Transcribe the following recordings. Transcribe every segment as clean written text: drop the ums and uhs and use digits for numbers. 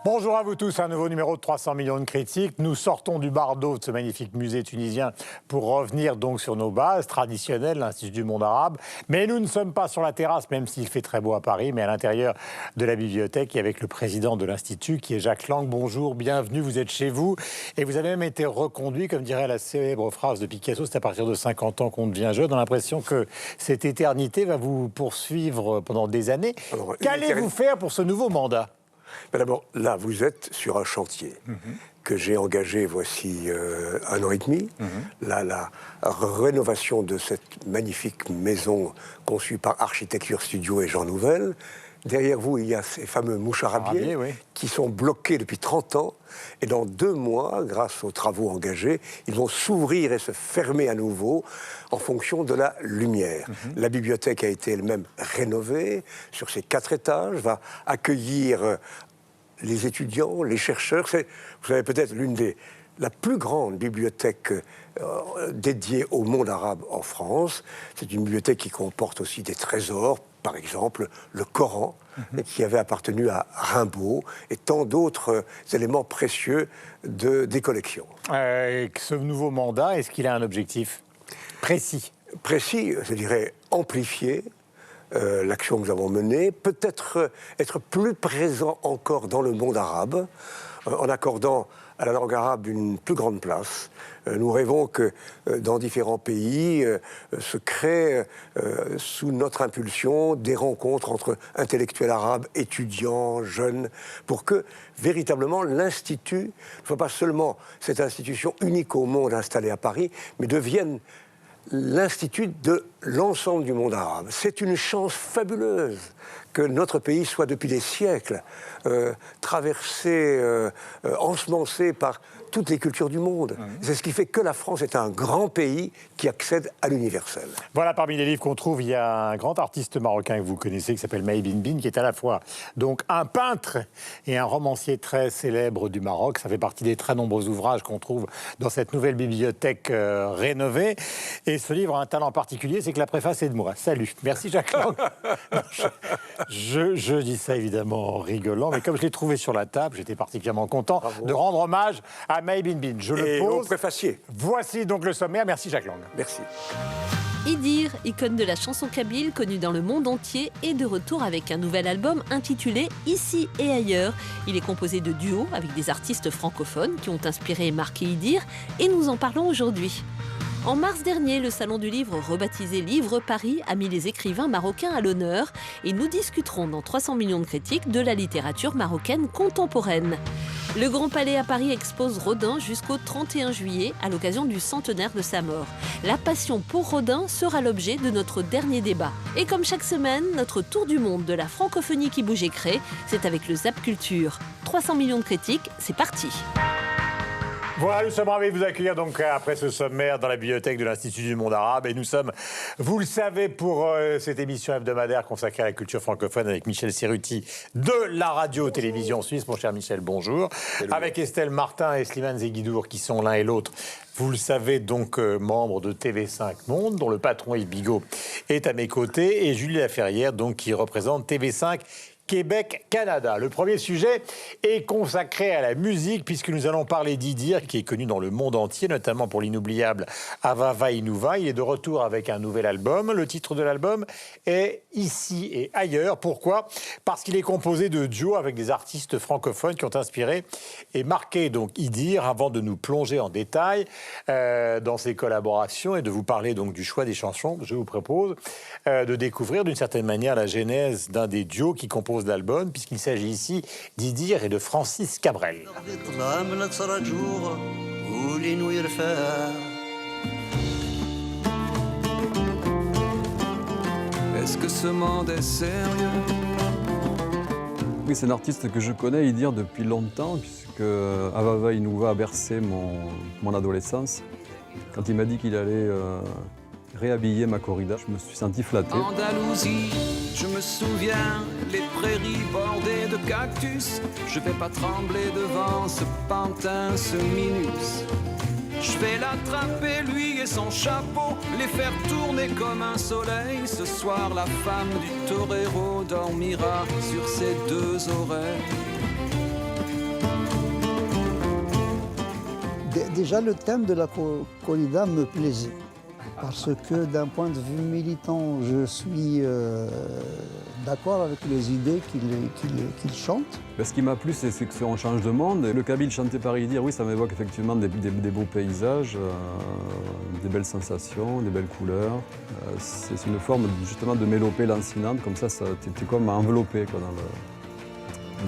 Bonjour à vous tous, un nouveau numéro de 300 millions de critiques. Nous sortons du Bardo, de ce magnifique musée tunisien, pour revenir donc sur nos bases traditionnelles, l'Institut du monde arabe. Mais nous ne sommes pas sur la terrasse, même s'il fait très beau à Paris, mais à l'intérieur de la bibliothèque et avec le président de l'Institut, qui est Jacques Lang. Bonjour, bienvenue, vous êtes chez vous. Et vous avez même été reconduit, comme dirait la célèbre phrase de Picasso, c'est à partir de 50 ans qu'on devient jeune. On a l'impression que cette éternité va vous poursuivre pendant des années. Qu'allez-vous faire pour ce nouveau mandat ? D'abord, là, vous êtes sur un chantier que j'ai engagé voici 1 an et demi. La rénovation de cette magnifique maison conçue par Architecture Studio et Jean Nouvel. Derrière vous, il y a ces fameux moucharabiers qui sont bloqués depuis 30 ans. Et dans 2 mois, grâce aux travaux engagés, ils vont s'ouvrir et se fermer à nouveau en fonction de la lumière. La bibliothèque a été elle-même rénovée sur ses 4 étages, va accueillir les étudiants, les chercheurs. C'est, vous savez, peut-être la plus grande bibliothèque dédiée au monde arabe en France. C'est une bibliothèque qui comporte aussi des trésors, par exemple le Coran, qui avait appartenu à Rimbaud, et tant d'autres éléments précieux des collections. Ce nouveau mandat, est-ce qu'il a un objectif précis ? Précis, je dirais amplifier l'action que nous avons menée, peut-être être plus présent encore dans le monde arabe, en accordant à la langue arabe une plus grande place. Nous rêvons que dans différents pays se créent sous notre impulsion des rencontres entre intellectuels arabes, étudiants, jeunes, pour que véritablement l'Institut ne soit pas seulement cette institution unique au monde installée à Paris, mais devienne l'Institut de l'ensemble du monde arabe. C'est une chance fabuleuse que notre pays soit depuis des siècles traversé, ensemencé par toutes les cultures du monde. C'est ce qui fait que la France est un grand pays qui accède à l'universel. Voilà, parmi les livres qu'on trouve, il y a un grand artiste marocain que vous connaissez qui s'appelle Maï Bin Bin, qui est à la fois donc un peintre et un romancier très célèbre du Maroc. Ça fait partie des très nombreux ouvrages qu'on trouve dans cette nouvelle bibliothèque rénovée. Et ce livre a un talent particulier, c'est que la préface est de moi. Salut. Merci Jacques Lang. Je dis ça évidemment en rigolant, mais comme je l'ai trouvé sur la table, j'étais particulièrement content de rendre hommage à Maï Bin Bin. Je le pose. Au préfacier. Voici donc le sommaire. Merci Jacques Lang. Merci. Idir, icône de la chanson kabyle connue dans le monde entier, est de retour avec un nouvel album intitulé Ici et ailleurs. Il est composé de duos avec des artistes francophones qui ont inspiré et marqué Idir, et nous en parlons aujourd'hui. En mars dernier, le Salon du Livre, rebaptisé Livre Paris, a mis les écrivains marocains à l'honneur, et nous discuterons dans 300 millions de critiques de la littérature marocaine contemporaine. Le Grand Palais à Paris expose Rodin jusqu'au 31 juillet, à l'occasion du centenaire de sa mort. La passion pour Rodin sera l'objet de notre dernier débat. Et comme chaque semaine, notre tour du monde de la francophonie qui bouge et crée, c'est avec le Zap Culture. 300 millions de critiques, c'est parti. Voilà, nous sommes ravis de vous accueillir donc après ce sommaire dans la bibliothèque de l'Institut du monde arabe. Et nous sommes, vous le savez, pour cette émission hebdomadaire consacrée à la culture francophone avec Michel Serruti de la radio-télévision suisse. Mon cher Michel, bonjour. Salut. Avec Estelle Martin et Slimane Zeguidour qui sont l'un et l'autre, vous le savez, donc membre de TV5 Monde, dont le patron Yves Bigot est à mes côtés, et Julie Laferrière, donc qui représente TV5 Québec-Canada. Le premier sujet est consacré à la musique, puisque nous allons parler d'Idir, qui est connu dans le monde entier, notamment pour l'inoubliable Avava Inouva. Il est de retour avec un nouvel album. Le titre de l'album est Ici et ailleurs. Pourquoi ? Parce qu'il est composé de duos avec des artistes francophones qui ont inspiré et marqué donc Idir, avant de nous plonger en détail dans ces collaborations et de vous parler donc du choix des chansons. Je vous propose de découvrir d'une certaine manière la genèse d'un des duos qui compose l'album, puisqu'il s'agit ici d'Idir et de Francis Cabrel. Est-ce que ce monde est sérieux ? Oui, c'est un artiste que je connais, Idir, depuis longtemps, puisque Avava Inouva a bercé mon adolescence. Quand il m'a dit qu'il allait réhabiller ma corrida, je me suis senti flatté. Andalousie, je me souviens, les prairies bordées de cactus. Je vais pas trembler devant ce pantin, ce minus. Je vais l'attraper, lui et son chapeau, les faire tourner comme un soleil. Ce soir, la femme du torero dormira sur ses deux oreilles. Déjà, le thème de la corrida me plaisait. Parce que d'un point de vue militant, je suis d'accord avec les idées qu'il chante. Ce qui m'a plu, c'est que on change de monde. Le kabyle chanté par Idir, oui, ça m'évoque effectivement des beaux paysages, des belles sensations, des belles couleurs. C'est une forme justement de mélopée lancinante, comme ça t'es comme enveloppé quoi,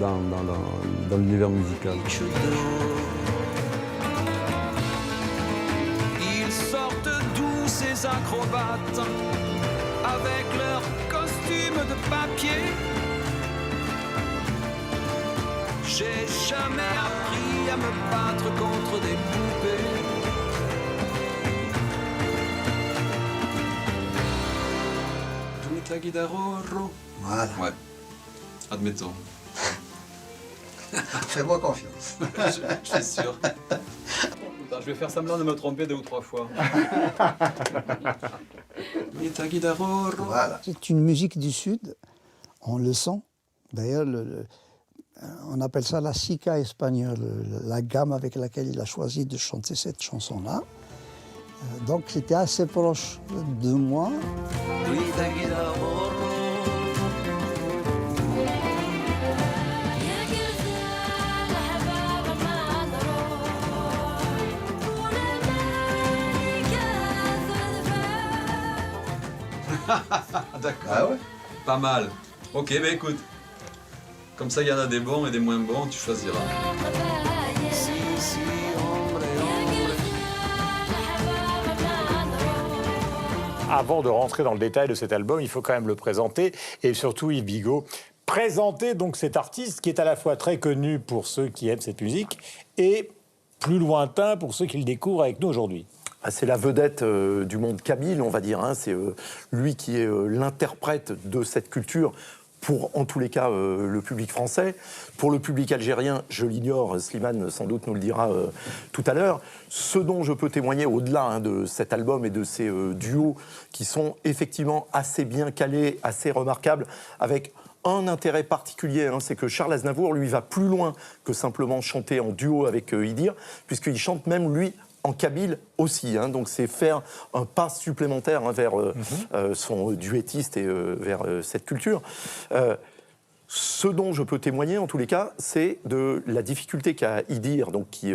dans l'univers musical. Ils sortent d'où ces acrobates avec leurs costumes de papier. J'ai jamais appris à me battre contre des poupées. Voilà. Ouais, admettons. Fais-moi confiance. Je suis sûr. Je vais faire semblant de me tromper 2 ou 3 fois. Voilà. C'est une musique du Sud, on le sent. D'ailleurs, on appelle ça la sica espagnole, la gamme avec laquelle il a choisi de chanter cette chanson-là. Donc c'était assez proche de moi. D'accord. Ah ouais? Pas mal. Ok, mais écoute. Comme ça, il y en a des bons et des moins bons, tu choisiras. Avant de rentrer dans le détail de cet album, il faut quand même le présenter. Et surtout, Yves Bigot, présenter donc cet artiste qui est à la fois très connu pour ceux qui aiment cette musique et plus lointain pour ceux qui le découvrent avec nous aujourd'hui. C'est la vedette du monde kabyle, on va dire. Hein. C'est lui qui est l'interprète de cette culture pour, en tous les cas, le public français. Pour le public algérien, je l'ignore, Slimane sans doute nous le dira tout à l'heure. Ce dont je peux témoigner au-delà de cet album et de ces duos qui sont effectivement assez bien calés, assez remarquables, avec un intérêt particulier, c'est que Charles Aznavour, lui, va plus loin que simplement chanter en duo avec Idir, puisqu'il chante même, lui, en kabyle aussi, donc c'est faire un pas supplémentaire vers son duettiste et vers cette culture. Ce dont je peux témoigner, en tous les cas, c'est de la difficulté qu'a Idir, donc qui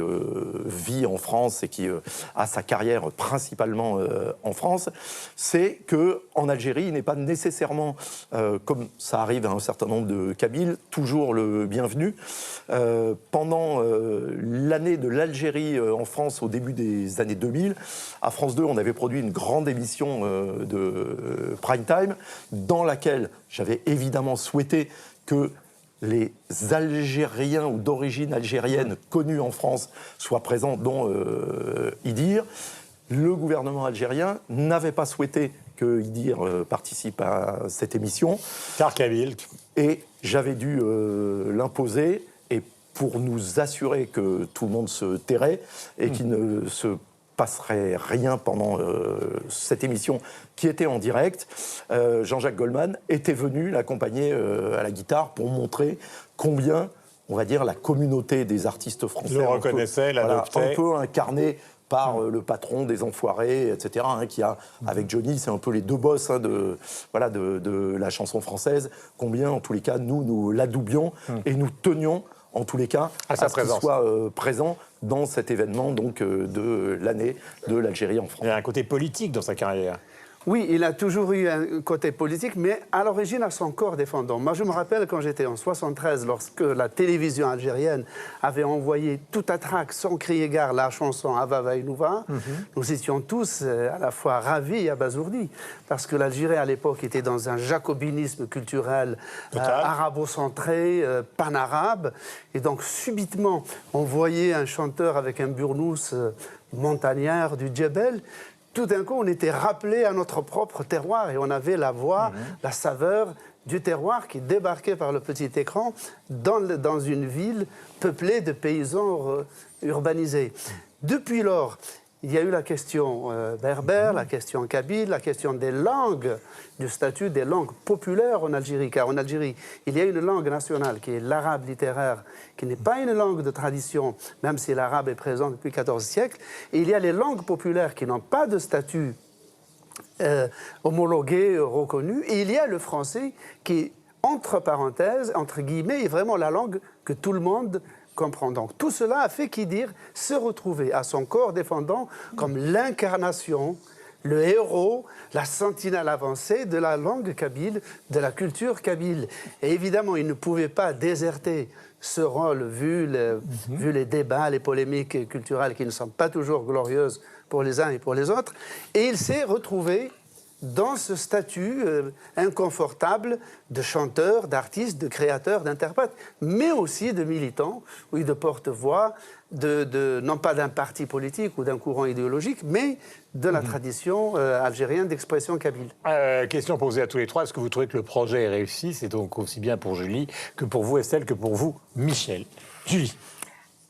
vit en France et qui a sa carrière principalement en France, c'est qu'en Algérie, il n'est pas nécessairement, comme ça arrive à un certain nombre de Kabyles, toujours le bienvenu. Pendant l'année de l'Algérie en France, au début des années 2000, à France 2, on avait produit une grande émission de prime time, dans laquelle j'avais évidemment souhaité que les Algériens ou d'origine algérienne connus en France soient présents, dont Idir. Le gouvernement algérien n'avait pas souhaité que Idir participe à cette émission. Car kabyle. Et j'avais dû l'imposer, et pour nous assurer que tout le monde se tairait et qu'il ne se passerait rien pendant cette émission qui était en direct, Jean-Jacques Goldman était venu l'accompagner à la guitare pour montrer combien, on va dire, la communauté des artistes français le reconnaissait, l'adoptait. un peu incarné par le patron des Enfoirés, etc., qui a, avec Johnny, c'est un peu les deux boss de la chanson française, combien, en tous les cas, nous l'adoubions et nous tenions, en tous les cas, à ce qu'il soit présent dans cet événement donc, de l'année de l'Algérie en France. Il y a un côté politique dans sa carrière. Oui, il a toujours eu un côté politique, mais à l'origine à son corps défendant. Moi, je me rappelle quand j'étais en 73, lorsque la télévision algérienne avait envoyé tout à trac, sans crier gare, la chanson Avava Inouva, nous étions tous à la fois ravis et abasourdis, parce que l'Algérie, à l'époque, était dans un jacobinisme culturel arabo-centré, pan-arabe, et donc subitement, on voyait un chanteur avec un burnous montagnard du Djebel. Tout d'un coup, on était rappelé à notre propre terroir et on avait la voix, la saveur du terroir qui débarquait par le petit écran dans une ville peuplée de paysans urbanisés. Depuis lors, il y a eu la question berbère, la question kabyle, la question des langues, du statut des langues populaires en Algérie. Car en Algérie, il y a une langue nationale qui est l'arabe littéraire, qui n'est pas une langue de tradition, même si l'arabe est présent depuis le XIVe siècle. Et il y a les langues populaires qui n'ont pas de statut homologué, reconnu. Et il y a le français qui, entre parenthèses, entre guillemets, est vraiment la langue que tout le monde comprend. Donc tout cela a fait qu'Idir se retrouvait à son corps défendant comme l'incarnation, le héros, la sentinelle avancée de la langue kabyle, de la culture kabyle. Et évidemment, il ne pouvait pas déserter ce rôle vu les débats, les polémiques culturelles qui ne sont pas toujours glorieuses pour les uns et pour les autres. Et il s'est retrouvé dans ce statut inconfortable de chanteur, d'artiste, de créateur, d'interprète, mais aussi de militant, oui, de porte-voix, non pas d'un parti politique ou d'un courant idéologique, mais de la tradition algérienne d'expression kabyle. Question posée à tous les trois, est-ce que vous trouvez que le projet est réussi? C'est donc aussi bien pour Julie que pour vous, Estelle, que pour vous, Michel. Julie,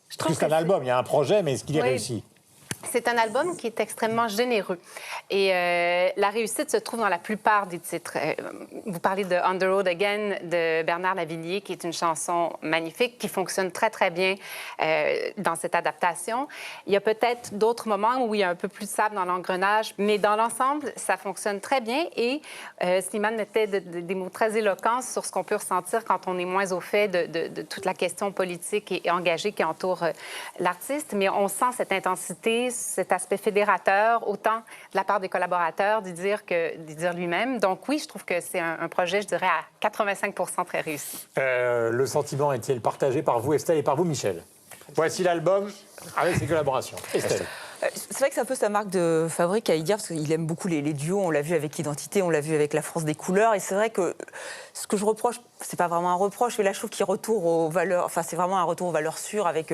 parce que c'est un album, il y a un projet, mais est-ce qu'il est réussi? C'est un album qui est extrêmement généreux. Et la réussite se trouve dans la plupart des titres. Vous parlez de On the Road Again de Bernard Lavilliers, qui est une chanson magnifique, qui fonctionne très, très bien dans cette adaptation. Il y a peut-être d'autres moments où il y a un peu plus de sable dans l'engrenage, mais dans l'ensemble, ça fonctionne très bien. Et Slimane mettait des mots très éloquents sur ce qu'on peut ressentir quand on est moins au fait de toute la question politique et engagée qui entoure l'artiste. Mais on sent cette intensité, cet aspect fédérateur, autant de la part des collaborateurs, d'Idir lui-même. Donc oui, je trouve que c'est un projet, je dirais, à 85% très réussi. Le sentiment est-il partagé par vous, Estelle, et par vous, Michel? Voici l'album avec ses collaborations. Estelle. C'est vrai que c'est un peu sa marque de fabrique à Idir, parce qu'il aime beaucoup les duos. On l'a vu avec Identité, on l'a vu avec La France des couleurs. Et c'est vrai que ce que je reproche, c'est pas vraiment un reproche, mais là, je trouve qu'il retourne aux valeurs. Enfin, c'est vraiment un retour aux valeurs sûres avec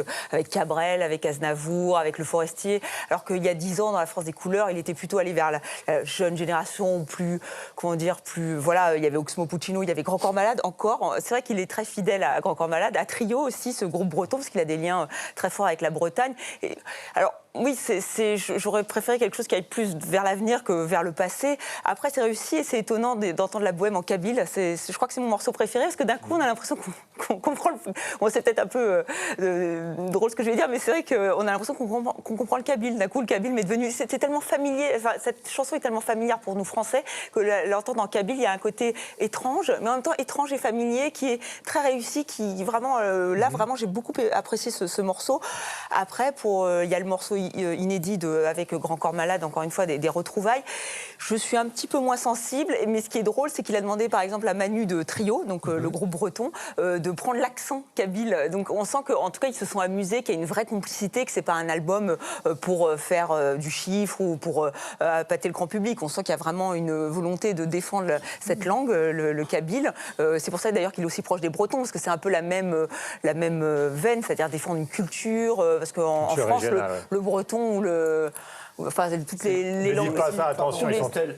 Cabrel, avec Aznavour, avec Le Forestier. Alors qu'il y a 10 ans, dans La France des couleurs, il était plutôt allé vers la jeune génération, plus, comment dire, plus. Voilà, il y avait Oxmo Puccino, il y avait Grand Corps Malade encore. C'est vrai qu'il est très fidèle à Grand Corps Malade, à Trio aussi, ce groupe breton, parce qu'il a des liens très forts avec la Bretagne. Et, alors, oui, j'aurais préféré quelque chose qui aille plus vers l'avenir que vers le passé. Après, c'est réussi et c'est étonnant d'entendre la bohème en kabyle. Je crois que c'est mon morceau préféré parce que d'un coup, on a l'impression qu'on comprend Bon, c'est peut-être un peu drôle ce que je vais dire, mais c'est vrai qu'on a l'impression qu'on comprend le kabyle. D'un coup, le kabyle m'est devenu... C'était tellement familier, enfin, cette chanson est tellement familière pour nous Français que l'entendre en kabyle, il y a un côté étrange, mais en même temps étrange et familier qui est très réussi, qui vraiment... là, vraiment, j'ai beaucoup apprécié ce morceau. Après, il y a le morceau inédit avec Grand Corps Malade, encore une fois, des retrouvailles. Je suis un petit peu moins sensible, mais ce qui est drôle, c'est qu'il a demandé, par exemple, à Manu de Trio, donc le groupe breton, de prendre l'accent kabyle. Donc on sent qu'en tout cas, ils se sont amusés, qu'il y a une vraie complicité, que c'est pas un album pour faire du chiffre ou pour appâter le grand public. On sent qu'il y a vraiment une volonté de défendre cette langue, le kabyle. C'est pour ça, d'ailleurs, qu'il est aussi proche des Bretons, parce que c'est un peu la même veine, c'est-à-dire défendre une culture, parce qu'en France, le breton ou le... Enfin, toutes les langues... Pas ça, attention,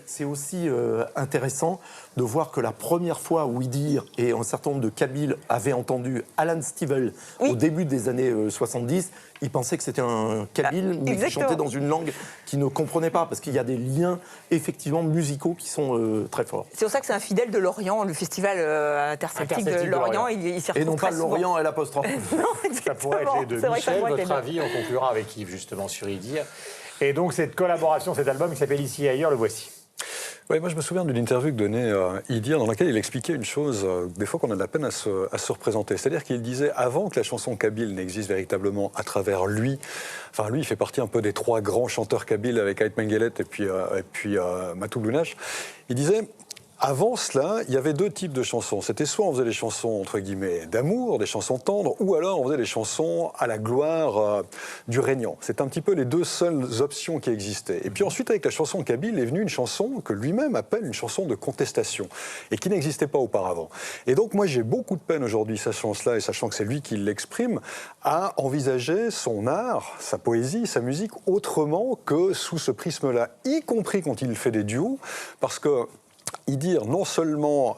c'est aussi intéressant de voir que la première fois où Idir et un certain nombre de Kabyles avaient entendu Alan Stivell au début des années 70, ils pensaient que c'était un Kabyle, mais qui chantait dans une langue qu'ils ne comprenaient pas, parce qu'il y a des liens, effectivement, musicaux qui sont très forts. C'est pour ça que c'est un fidèle de l'Orient, le festival interceltique de l'Orient. Il s'y retrouve. Et non pas l'Orient à l'apostrophe. Ça pourrait être les deux. Michel, votre avis, on conclura avec Yves, justement, sur Idir. Et donc, cette collaboration, cet album qui s'appelle Ici et ailleurs, le voici. Oui, moi je me souviens d'une interview que donnait Idir, dans laquelle il expliquait une chose, des fois qu'on a de la peine à se représenter. C'est-à-dire qu'il disait, avant que la chanson kabyle n'existe véritablement à travers lui, enfin lui il fait partie un peu des 3 grands chanteurs kabyles avec Ait Mengelet et puis Matou Blounache, il disait... Avant cela, il y avait 2 types de chansons. C'était soit on faisait des chansons, entre guillemets, d'amour, des chansons tendres, ou alors on faisait des chansons à la gloire du régnant. C'est un petit peu les 2 seules options qui existaient. Et puis ensuite, avec la chanson kabyle, est venue une chanson que lui-même appelle une chanson de contestation, et qui n'existait pas auparavant. Et donc moi, j'ai beaucoup de peine aujourd'hui, sachant cela, et sachant que c'est lui qui l'exprime, à envisager son art, sa poésie, sa musique, autrement que sous ce prisme-là, y compris quand il fait des duos, parce que Idir, non seulement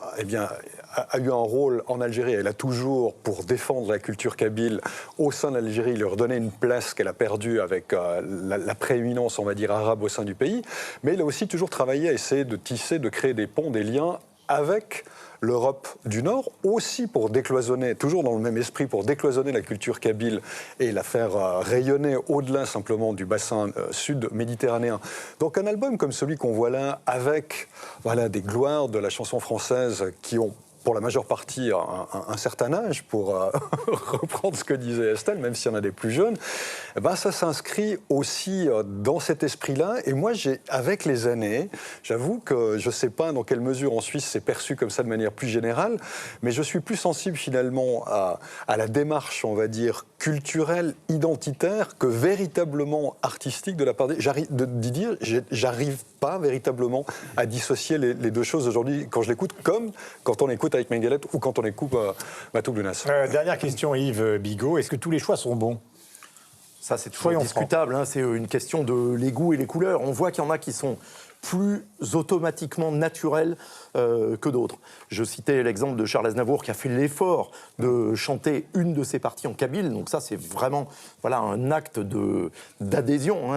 a eu un rôle en Algérie, elle a toujours, pour défendre la culture kabyle au sein de l'Algérie, leur donner une place qu'elle a perdue avec la prééminence, on va dire, arabe au sein du pays, mais elle a aussi toujours travaillé à essayer de tisser, de créer des ponts, des liens avec l'Europe du Nord, aussi pour décloisonner, toujours dans le même esprit, pour décloisonner la culture kabyle et la faire rayonner au-delà simplement du bassin sud-méditerranéen. Donc un album comme celui qu'on voit là, avec des gloires de la chanson française qui ont pour la majeure partie un certain âge, pour reprendre ce que disait Estelle, même s'il y en a des plus jeunes, ça s'inscrit aussi dans cet esprit-là. Et moi, avec les années, j'avoue que je ne sais pas dans quelle mesure en Suisse c'est perçu comme ça de manière plus générale, mais je suis plus sensible finalement à la démarche, on va dire, culturelle, identitaire, que véritablement artistique de la part de Didier. J'arrive pas véritablement à dissocier les deux choses aujourd'hui quand je l'écoute, comme quand on écoute avec Mengele ou quand on écoute Matou Blounas. Dernière question, Yves Bigot. Est-ce que tous les choix sont bons ? Ça, c'est toujours discutable. C'est une question de les goûts et les couleurs. On voit qu'il y en a qui sont plus automatiquement naturels que d'autres. Je citais l'exemple de Charles Aznavour qui a fait l'effort de chanter une de ses parties en kabyle. Donc ça, c'est vraiment un acte d'adhésion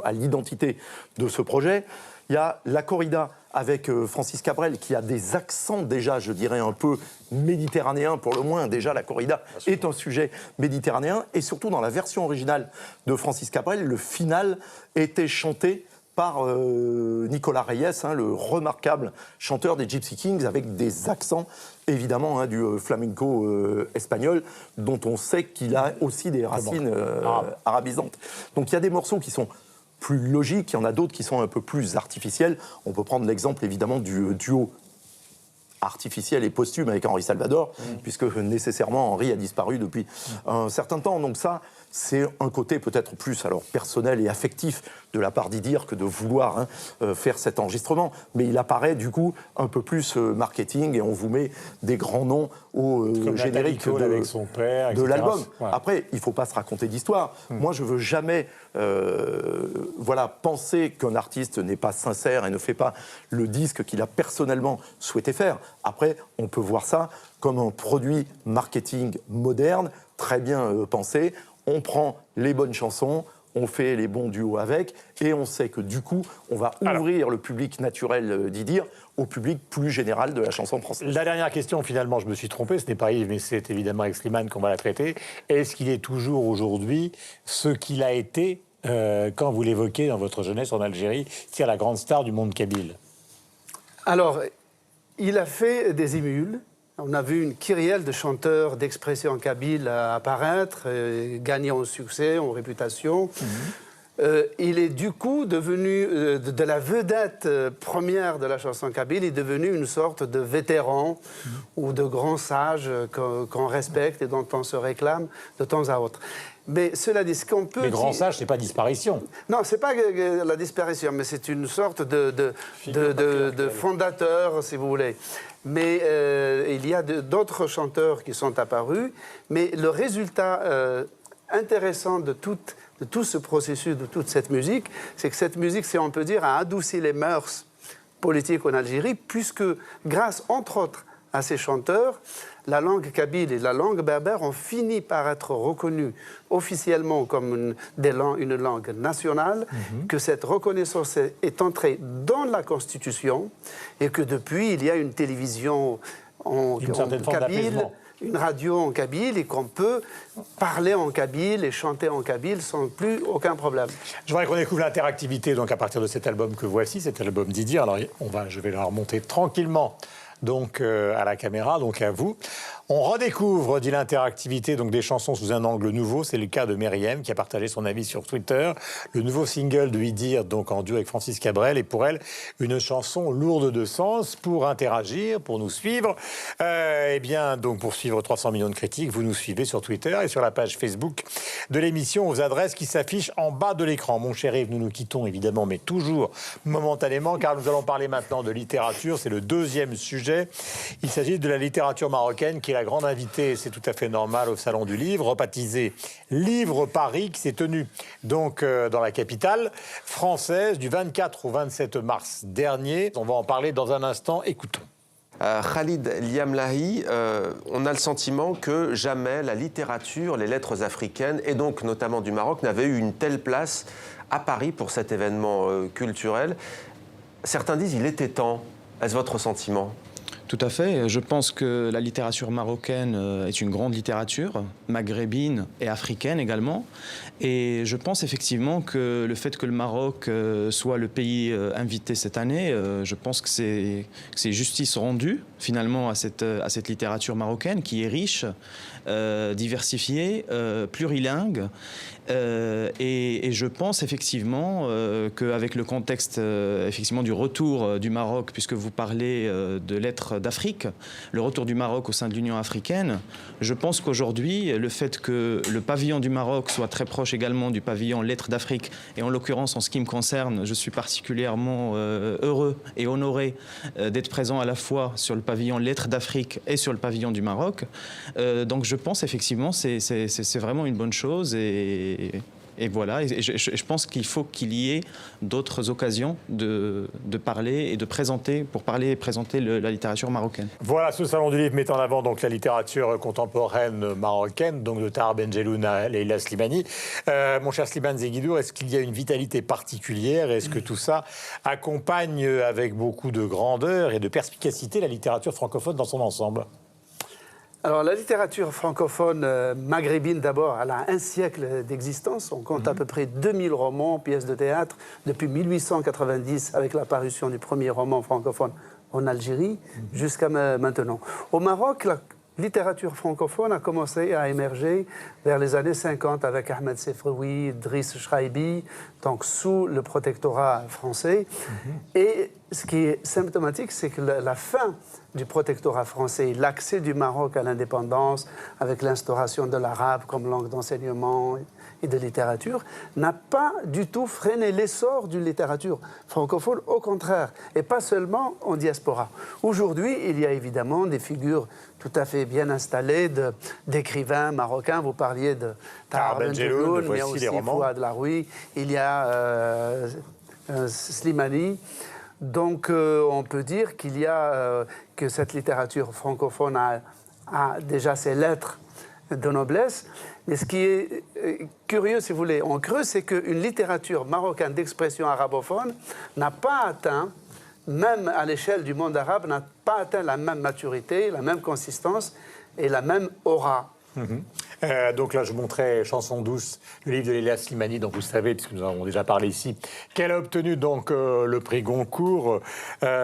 à l'identité de ce projet. Il y a la corrida avec Francis Cabrel qui a des accents déjà, je dirais, un peu méditerranéens pour le moins. Déjà, la corrida est un sujet méditerranéen. Et surtout, dans la version originale de Francis Cabrel, le final était chanté par Nicolas Reyes, le remarquable chanteur des Gypsy Kings, avec des accents, évidemment, du flamenco espagnol, dont on sait qu'il a aussi des racines arabisantes. Donc il y a des morceaux qui sont plus logiques, il y en a d'autres qui sont un peu plus artificiels. On peut prendre l'exemple, évidemment, du duo artificiel et posthume avec Henri Salvador, puisque nécessairement Henri a disparu depuis un certain temps. Donc ça, c'est un côté peut-être plus personnel et affectif de la part d'Idir que de vouloir faire cet enregistrement. Mais il apparaît du coup un peu plus marketing et on vous met des grands noms au générique avec son père, de l'album. Ouais. Après, il ne faut pas se raconter d'histoire. Moi, je ne veux jamais penser qu'un artiste n'est pas sincère et ne fait pas le disque qu'il a personnellement souhaité faire. Après, on peut voir ça comme un produit marketing moderne, très bien pensé. On prend les bonnes chansons, on fait les bons duos avec, et on sait que du coup, on va ouvrir le public naturel d'Idir au public plus général de la chanson française. La dernière question, finalement, je me suis trompé, ce n'est pas Yves, mais c'est évidemment avec Slimane qu'on va la traiter. Est-ce qu'il est toujours aujourd'hui ce qu'il a été quand vous l'évoquez dans votre jeunesse en Algérie, c'est-à-dire la grande star du monde kabyle ? Alors, il a fait des émules. On a vu une kyrielle de chanteurs d'expression kabyle apparaître, gagner en succès, en réputation. Il est du coup devenu, de la vedette première de la chanson kabyle, il est devenu une sorte de vétéran ou de grand sage qu'on respecte et dont on se réclame de temps à autre. Mais cela dit, ce qu'on peut... Les grands sages, c'est pas disparition. Non, c'est pas la disparition, mais c'est une sorte de fondateur, si vous voulez. Mais il y a d'autres chanteurs qui sont apparus, mais le résultat intéressant de tout ce processus, de toute cette musique, c'est que cette musique, si on peut dire, a adouci les mœurs politiques en Algérie, puisque grâce, entre autres, à ces chanteurs, la langue kabyle et la langue berbère ont fini par être reconnues officiellement comme une langue nationale, que cette reconnaissance est entrée dans la Constitution et que depuis, il y a une télévision en kabyle, une radio en kabyle et qu'on peut parler en kabyle et chanter en kabyle sans plus aucun problème. Je voudrais qu'on découvre l'interactivité donc à partir de cet album que voici, cet album d'Idir. Alors je vais la remonter tranquillement donc à la caméra, donc à vous. On redécouvre, dit l'interactivité, donc des chansons sous un angle nouveau. C'est le cas de Meriem qui a partagé son avis sur Twitter. Le nouveau single de Idir, donc en duo avec Francis Cabrel, est pour elle une chanson lourde de sens. Pour interagir, pour nous suivre, donc pour suivre 300 millions de critiques, vous nous suivez sur Twitter et sur la page Facebook de l'émission aux adresses qui s'affichent en bas de l'écran. Mon cher Yves, nous nous quittons évidemment, mais toujours momentanément, car nous allons parler maintenant de littérature. C'est le deuxième sujet sujet. Il s'agit de la littérature marocaine qui est la grande invitée, c'est tout à fait normal, au Salon du Livre, rebaptisé Livre Paris, qui s'est tenu donc dans la capitale française du 24 au 27 mars dernier. On va en parler dans un instant, écoutons. Khalid Liamlahi, on a le sentiment que jamais la littérature, les lettres africaines, et donc notamment du Maroc, n'avaient eu une telle place à Paris pour cet événement culturel. Certains disent qu'il était temps. Est-ce votre sentiment ? Tout à fait. Je pense que la littérature marocaine est une grande littérature, maghrébine et africaine également. Et je pense effectivement que le fait que le Maroc soit le pays invité cette année, je pense que c'est justice rendue finalement à cette littérature marocaine qui est riche, diversifiée, plurilingue. Et je pense effectivement qu'avec le contexte effectivement du retour du Maroc, puisque vous parlez de lettres d'Afrique, le retour du Maroc au sein de l'Union africaine, je pense qu'aujourd'hui, le fait que le pavillon du Maroc soit très proche également du pavillon lettres d'Afrique, et en l'occurrence en ce qui me concerne, je suis particulièrement heureux et honoré d'être présent à la fois sur le pavillon lettres d'Afrique et sur le pavillon du Maroc. Donc je pense effectivement c'est vraiment une bonne chose et voilà, et je pense qu'il faut qu'il y ait d'autres occasions de parler et de présenter, pour parler et présenter la littérature marocaine. Voilà, ce Salon du Livre met en avant donc la littérature contemporaine marocaine, donc de Tahar Benjelloun à Leila Slimani. Mon cher Slimane Zeguidour, est-ce qu'il y a une vitalité particulière? Est-ce que tout ça accompagne avec beaucoup de grandeur et de perspicacité la littérature francophone dans son ensemble? Alors, la littérature francophone maghrébine, d'abord, elle a un siècle d'existence. On compte à peu près 2000 romans, pièces de théâtre, depuis 1890, avec l'apparition du premier roman francophone en Algérie, jusqu'à maintenant. Au Maroc, la littérature francophone a commencé à émerger vers les années 50 avec Ahmed Sefroui, Driss Chraibi, donc sous le protectorat français. Et ce qui est symptomatique, c'est que la fin du protectorat français, l'accès du Maroc à l'indépendance, avec l'instauration de l'arabe comme langue d'enseignement et de littérature, n'a pas du tout freiné l'essor d'une littérature francophone, au contraire, et pas seulement en diaspora. Aujourd'hui, il y a évidemment des figures tout à fait bien installées d'écrivains marocains. Vous parliez de Tahar Benjelloun, mais aussi Fouad Laroui. Il y a Slimani. Donc, on peut dire qu'il y a que cette littérature francophone a déjà ses lettres de noblesse. Mais ce qui est curieux, si vous voulez, en creux, c'est qu'une littérature marocaine d'expression arabophone n'a pas atteint, même à l'échelle du monde arabe, n'a pas atteint la même maturité, la même consistance et la même aura. Donc là, je montrais Chanson douce, le livre de Leila Slimani, dont vous savez, puisque nous en avons déjà parlé ici, qu'elle a obtenu donc le prix Goncourt.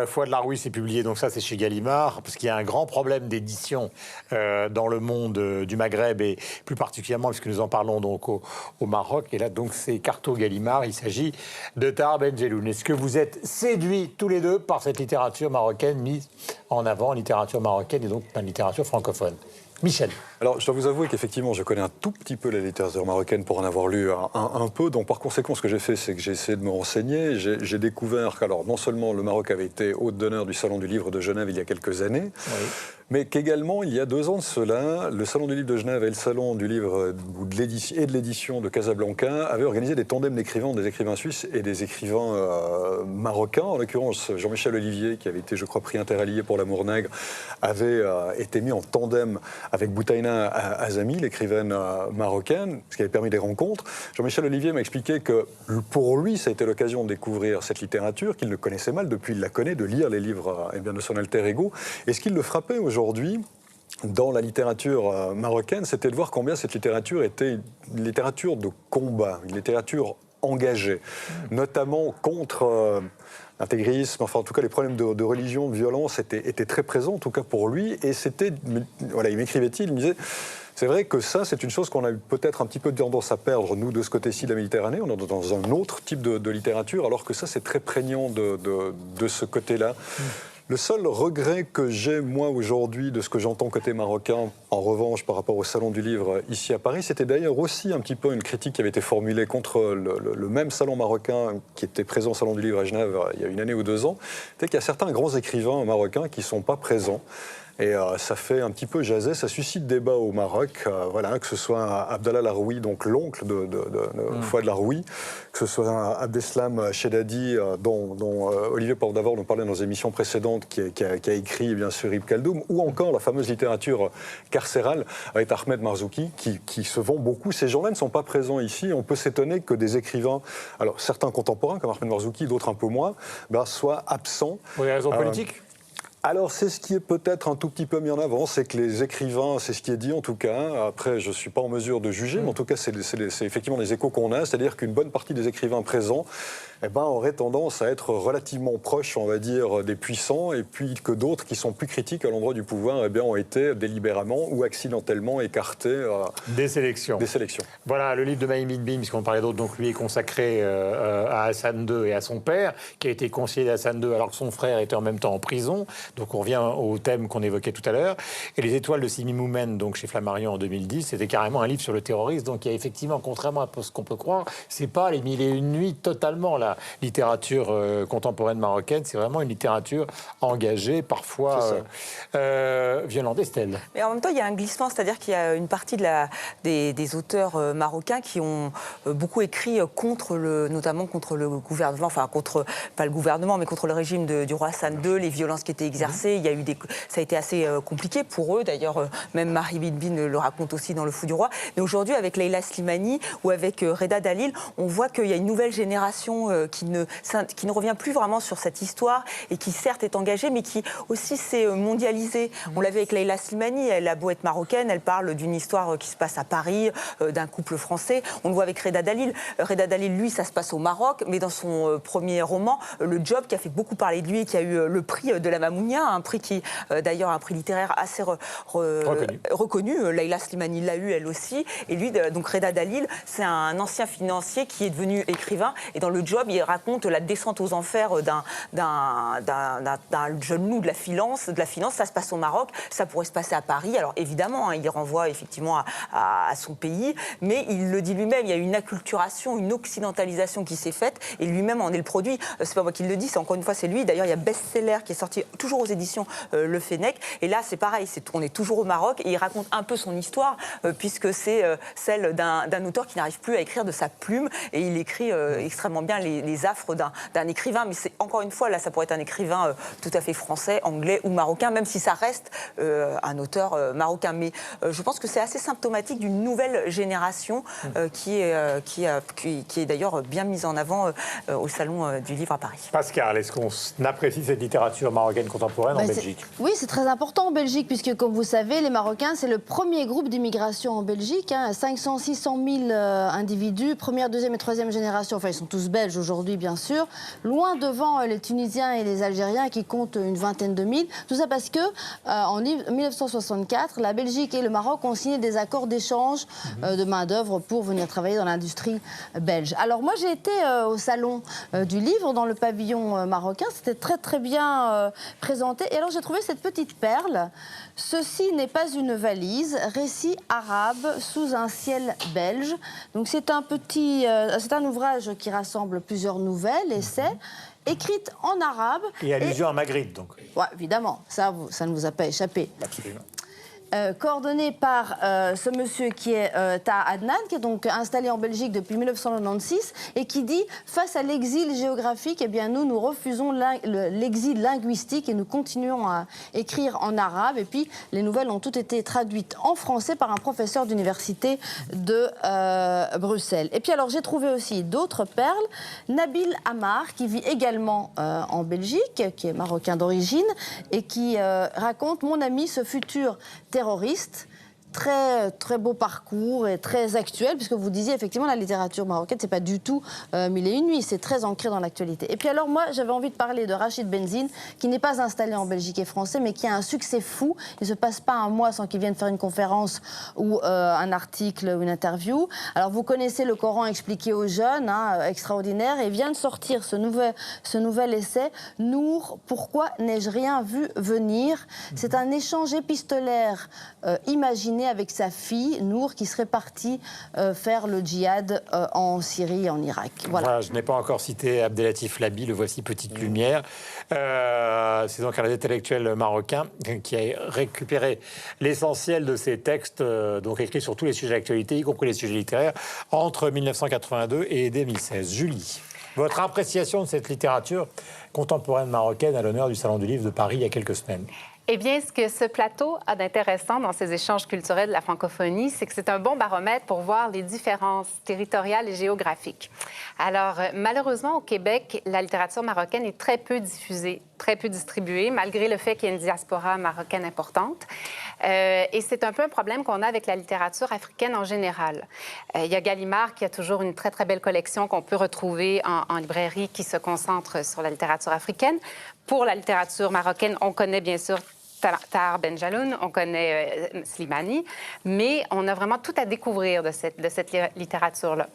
Fouad Laroui s'est publié, donc ça c'est chez Gallimard, parce qu'il y a un grand problème d'édition dans le monde du Maghreb, et plus particulièrement, puisque nous en parlons donc au Maroc. Et là, donc, c'est Carto Gallimard, il s'agit de Tahar Benjelloun. Est-ce que vous êtes séduits tous les deux par cette littérature marocaine mise en avant, littérature marocaine et donc la littérature francophone? Michel. Alors, je dois vous avouer qu'effectivement, je connais un tout petit peu la littérature marocaine pour en avoir lu un peu. Donc, par conséquent, ce que j'ai fait, c'est que j'ai essayé de me renseigner. J'ai découvert qu'alors, non seulement le Maroc avait été hôte d'honneur du Salon du Livre de Genève il y a quelques années, mais qu'également, il y a 2 ans de cela, le Salon du Livre de Genève et le Salon du Livre et de l'édition de Casablanca avaient organisé des tandems d'écrivains, des écrivains suisses et des écrivains marocains. En l'occurrence, Jean-Michel Olivier, qui avait été, je crois, prix interallié pour L'Amour nègre, avait été mis en tandem avec Boutaina Azami, l'écrivaine marocaine, ce qui avait permis des rencontres. Jean-Michel Olivier m'a expliqué que pour lui, ça a été l'occasion de découvrir cette littérature qu'il ne connaissait mal, depuis il la connaît, de lire les livres de son alter ego. Et ce qui le frappait aujourd'hui, dans la littérature marocaine, c'était de voir combien cette littérature était une littérature de combat, une littérature engagée, notamment contre l'intégrisme, enfin en tout cas les problèmes de religion, de violence étaient très présents, en tout cas pour lui, et c'était, voilà, il m'écrivait-il, il me disait, c'est vrai que ça, c'est une chose qu'on a eu peut-être un petit peu tendance à perdre, nous, de ce côté-ci de la Méditerranée, on est dans un autre type de littérature, alors que ça, c'est très prégnant de ce côté-là. Le seul regret que j'ai, moi, aujourd'hui, de ce que j'entends côté marocain, en revanche, par rapport au Salon du Livre ici à Paris, c'était d'ailleurs aussi un petit peu une critique qui avait été formulée contre le même salon marocain qui était présent au Salon du Livre à Genève il y a une année ou 2 ans. C'est qu'il y a certains grands écrivains marocains qui ne sont pas présents. Et ça fait un petit peu jaser, ça suscite débat au Maroc, voilà, que ce soit Abdallah Laroui, donc l'oncle de Fouad Laroui, que ce soit Abdeslam Chedadi, dont Olivier Porte-d'Avor nous parlait dans les émissions précédentes, qui a écrit bien sûr Ibn Khaldoun, ou encore la fameuse littérature carcérale avec Ahmed Marzouki, qui se vend beaucoup. Ces gens-là ne sont pas présents ici. On peut s'étonner que des écrivains, alors certains contemporains comme Ahmed Marzouki, d'autres un peu moins, soient absents. Pour des raisons politiques ? Alors, c'est ce qui est peut-être un tout petit peu mis en avant, c'est que les écrivains, c'est ce qui est dit en tout cas, après je ne suis pas en mesure de juger, mais en tout cas c'est effectivement les échos qu'on a, c'est-à-dire qu'une bonne partie des écrivains présents auraient tendance à être relativement proches, on va dire, des puissants, et puis que d'autres qui sont plus critiques à l'endroit du pouvoir ont été délibérément ou accidentellement écartés des sélections. Voilà, le livre de Maïm Bim, puisqu'on parlait d'autres, donc lui est consacré à Hassan II et à son père, qui a été conseiller d'Hassan II alors que son frère était en même temps en prison. Donc on revient au thème qu'on évoquait tout à l'heure. Et Les Étoiles de Simi Moumen, donc chez Flammarion en 2010, c'était carrément un livre sur le terrorisme. Donc il y a effectivement, contrairement à ce qu'on peut croire, c'est pas les 1001 nuits totalement la littérature contemporaine marocaine. C'est vraiment une littérature engagée, parfois violente. Estelle. Mais en même temps, il y a un glissement, c'est-à-dire qu'il y a une partie des auteurs marocains qui ont beaucoup écrit notamment contre le gouvernement, enfin pas le gouvernement, mais contre le régime du roi Hassan II, les violences qui étaient exercées. Il y a eu ça a été assez compliqué pour eux. D'ailleurs, même Marie Bidbin le raconte aussi dans Le Fou du Roi. Mais aujourd'hui, avec Leila Slimani ou avec Reda Dalil, on voit qu'il y a une nouvelle génération qui ne revient plus vraiment sur cette histoire et qui certes est engagée, mais qui aussi s'est mondialisée. On l'a vu avec Leila Slimani, elle a beau être marocaine, elle parle d'une histoire qui se passe à Paris, d'un couple français. On le voit avec Reda Dalil. Reda Dalil, lui, ça se passe au Maroc, mais dans son premier roman, Le Job, qui a fait beaucoup parler de lui et qui a eu le prix de la Mamounia, un prix qui, d'ailleurs, un prix littéraire assez reconnu. Leila Slimani l'a eu, elle aussi. Et lui, donc Reda Dalil, c'est un ancien financier qui est devenu écrivain. Et dans Le Job, il raconte la descente aux enfers d'un jeune loup de la finance. Ça se passe au Maroc, ça pourrait se passer à Paris. Alors évidemment, il renvoie effectivement à son pays, mais il le dit lui-même, il y a une acculturation, une occidentalisation qui s'est faite, et lui-même en est le produit. C'est pas moi qui le dis, c'est encore une fois, c'est lui. D'ailleurs, il y a Bestseller qui est sorti toujours aux éditions Le Fennec, et là c'est pareil, on est toujours au Maroc, et il raconte un peu son histoire, puisque c'est celle d'un auteur qui n'arrive plus à écrire de sa plume, et il écrit extrêmement bien les affres d'un écrivain, mais c'est encore une fois, là ça pourrait être un écrivain tout à fait français, anglais ou marocain, même si ça reste un auteur marocain. Mais je pense que c'est assez symptomatique d'une nouvelle génération qui est d'ailleurs bien mise en avant au Salon du Livre à Paris. Pascal, est-ce qu'on apprécie cette littérature marocaine contemporaine en Belgique? Oui, c'est très important en Belgique, puisque comme vous savez, les Marocains, c'est le premier groupe d'immigration en Belgique, 500-600 000 individus, première, deuxième et troisième génération, enfin ils sont tous belges aujourd'hui bien sûr, loin devant les Tunisiens et les Algériens qui comptent une vingtaine de mille. Tout ça parce que en 1964, la Belgique et le Maroc ont signé des accords d'échange de main-d'œuvre pour venir travailler dans l'industrie belge. Alors moi j'ai été au Salon du Livre dans le pavillon marocain, c'était très très bien présenté. Et alors j'ai trouvé cette petite perle. Ceci n'est pas une valise, récit arabe sous un ciel belge. Donc c'est un ouvrage qui rassemble plusieurs nouvelles, essais, écrites en arabe. Et allusion à Magritte, donc. Ouais, évidemment, ça ne vous a pas échappé. Absolument. Coordonné par ce monsieur qui est Taha Adnan, qui est donc installé en Belgique depuis 1996 et qui dit « Face à l'exil géographique, eh bien nous refusons l'exil linguistique et nous continuons à écrire en arabe. » Et puis les nouvelles ont toutes été traduites en français par un professeur d'université de Bruxelles. Et puis alors j'ai trouvé aussi d'autres perles. Nabil Amar, qui vit également en Belgique, qui est marocain d'origine et qui raconte « Mon ami, ce futur terroriste, très, très beau parcours et très actuel, puisque vous disiez effectivement la littérature marocaine, c'est pas du tout mille et une nuits, c'est très ancré dans l'actualité. Et puis alors moi, j'avais envie de parler de Rachid Benzine, qui n'est pas installé en Belgique et français, mais qui a un succès fou. Il ne se passe pas un mois sans qu'il vienne faire une conférence ou un article ou une interview. Alors vous connaissez Le Coran expliqué aux jeunes, hein, extraordinaire, et vient de sortir ce nouvel essai, Nour, pourquoi n'ai-je rien vu venir? C'est un échange épistolaire imaginé avec sa fille, Nour, qui serait partie faire le djihad en Syrie et en Irak. Voilà. Je n'ai pas encore cité Abdelatif Labi, le voici Petite Lumière. C'est donc un intellectuel marocain qui a récupéré l'essentiel de ses textes, donc écrits sur tous les sujets d'actualité, y compris les sujets littéraires, entre 1982 et 2016. Julie, votre appréciation de cette littérature contemporaine marocaine à l'honneur du Salon du Livre de Paris il y a quelques semaines? Eh bien, ce que ce plateau a d'intéressant dans ces échanges culturels de la francophonie, c'est que c'est un bon baromètre pour voir les différences territoriales et géographiques. Alors, malheureusement, au Québec, la littérature marocaine est très peu diffusée, très peu distribuée, malgré le fait qu'il y ait une diaspora marocaine importante. Et c'est un peu un problème qu'on a avec la littérature africaine en général. Il y a Gallimard qui a toujours une très, très belle collection qu'on peut retrouver en librairie qui se concentre sur la littérature africaine. Pour la littérature marocaine, on connaît bien sûr Tahar Ben Jaloun, on connaît Slimani, mais on a vraiment tout à découvrir de cette littérature-là.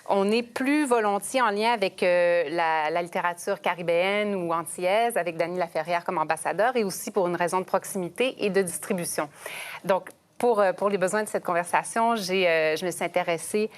On est plus volontiers en lien avec la littérature caribéenne ou antillaise, avec Dany Laferrière comme ambassadeur, et aussi pour une raison de proximité et de distribution. Donc, pour les besoins de cette conversation, je me suis intéressée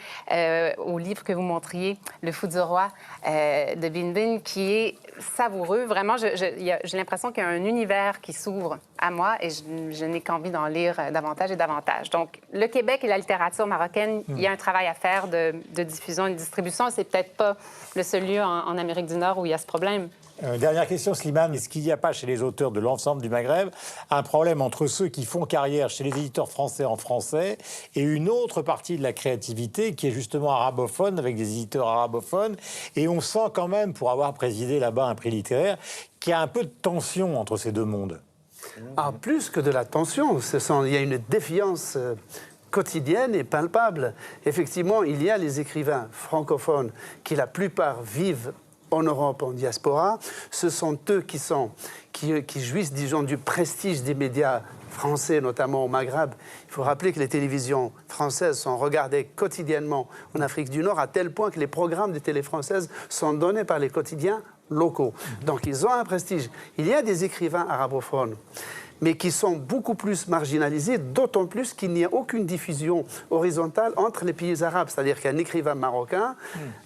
au livre que vous montriez, Le Fou du Roi, de Bin Bin, qui est savoureux. Vraiment, j'ai l'impression qu'il y a un univers qui s'ouvre à moi et je n'ai qu'envie d'en lire davantage et davantage. Donc, le Québec et la littérature marocaine, il y a un travail à faire de diffusion et de distribution. C'est peut-être pas le seul lieu en Amérique du Nord où il y a ce problème. Dernière question, Slimane. Est-ce qu'il n'y a pas chez les auteurs de l'ensemble du Maghreb un problème entre ceux qui font carrière chez les éditeurs français en français et une autre partie de la créativité qui est justement arabophone, avec des éditeurs arabophones? Et on sent quand même, pour avoir présidé là-bas un prix littéraire, qu'il y a un peu de tension entre ces deux mondes. Ah, plus que de la tension, il y a une défiance quotidienne et palpable. Effectivement, il y a les écrivains francophones qui, la plupart, vivent en Europe, en diaspora. Ce sont eux qui jouissent, disons, du prestige des médias français, notamment au Maghreb. Il faut rappeler que les télévisions françaises sont regardées quotidiennement en Afrique du Nord, à tel point que les programmes de télé françaises sont donnés par les quotidiens locaux. Donc ils ont un prestige. Il y a des écrivains arabophones, mais qui sont beaucoup plus marginalisés, d'autant plus qu'il n'y a aucune diffusion horizontale entre les pays arabes. C'est-à-dire qu'un écrivain marocain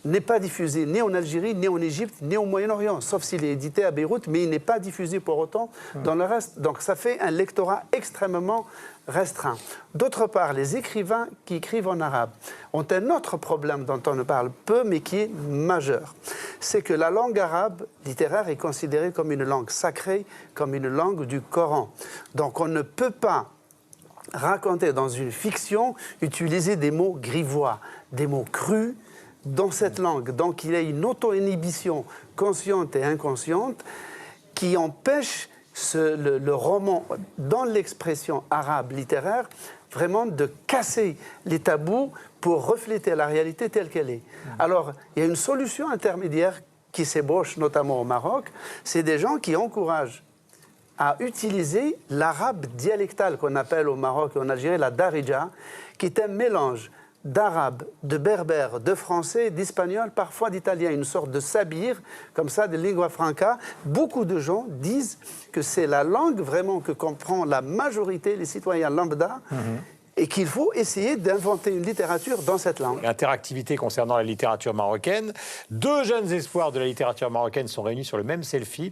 n'est pas diffusé ni en Algérie, ni en Égypte, ni au Moyen-Orient, sauf s'il est édité à Beyrouth, mais il n'est pas diffusé pour autant dans le reste. Donc ça fait un lectorat extrêmement restreint. D'autre part, les écrivains qui écrivent en arabe ont un autre problème dont on ne parle peu, mais qui est majeur. C'est que la langue arabe littéraire est considérée comme une langue sacrée, comme une langue du Coran. Donc on ne peut pas raconter dans une fiction, utiliser des mots grivois, des mots crus dans cette langue. Donc il y a une auto-inhibition consciente et inconsciente qui empêche le roman, dans l'expression arabe littéraire, vraiment de casser les tabous pour refléter la réalité telle qu'elle est. Alors, il y a une solution intermédiaire qui s'ébauche, notamment au Maroc, c'est des gens qui encouragent à utiliser l'arabe dialectal qu'on appelle au Maroc et en Algérie la darija, qui est un mélange d'arabe, de berbère, de français, d'espagnol, parfois d'italien, une sorte de sabir, comme ça, de lingua franca. Beaucoup de gens disent que c'est la langue vraiment que comprend la majorité, les citoyens lambda, et qu'il faut essayer d'inventer une littérature dans cette langue. Interactivité concernant la littérature marocaine. Deux jeunes espoirs de la littérature marocaine sont réunis sur le même selfie,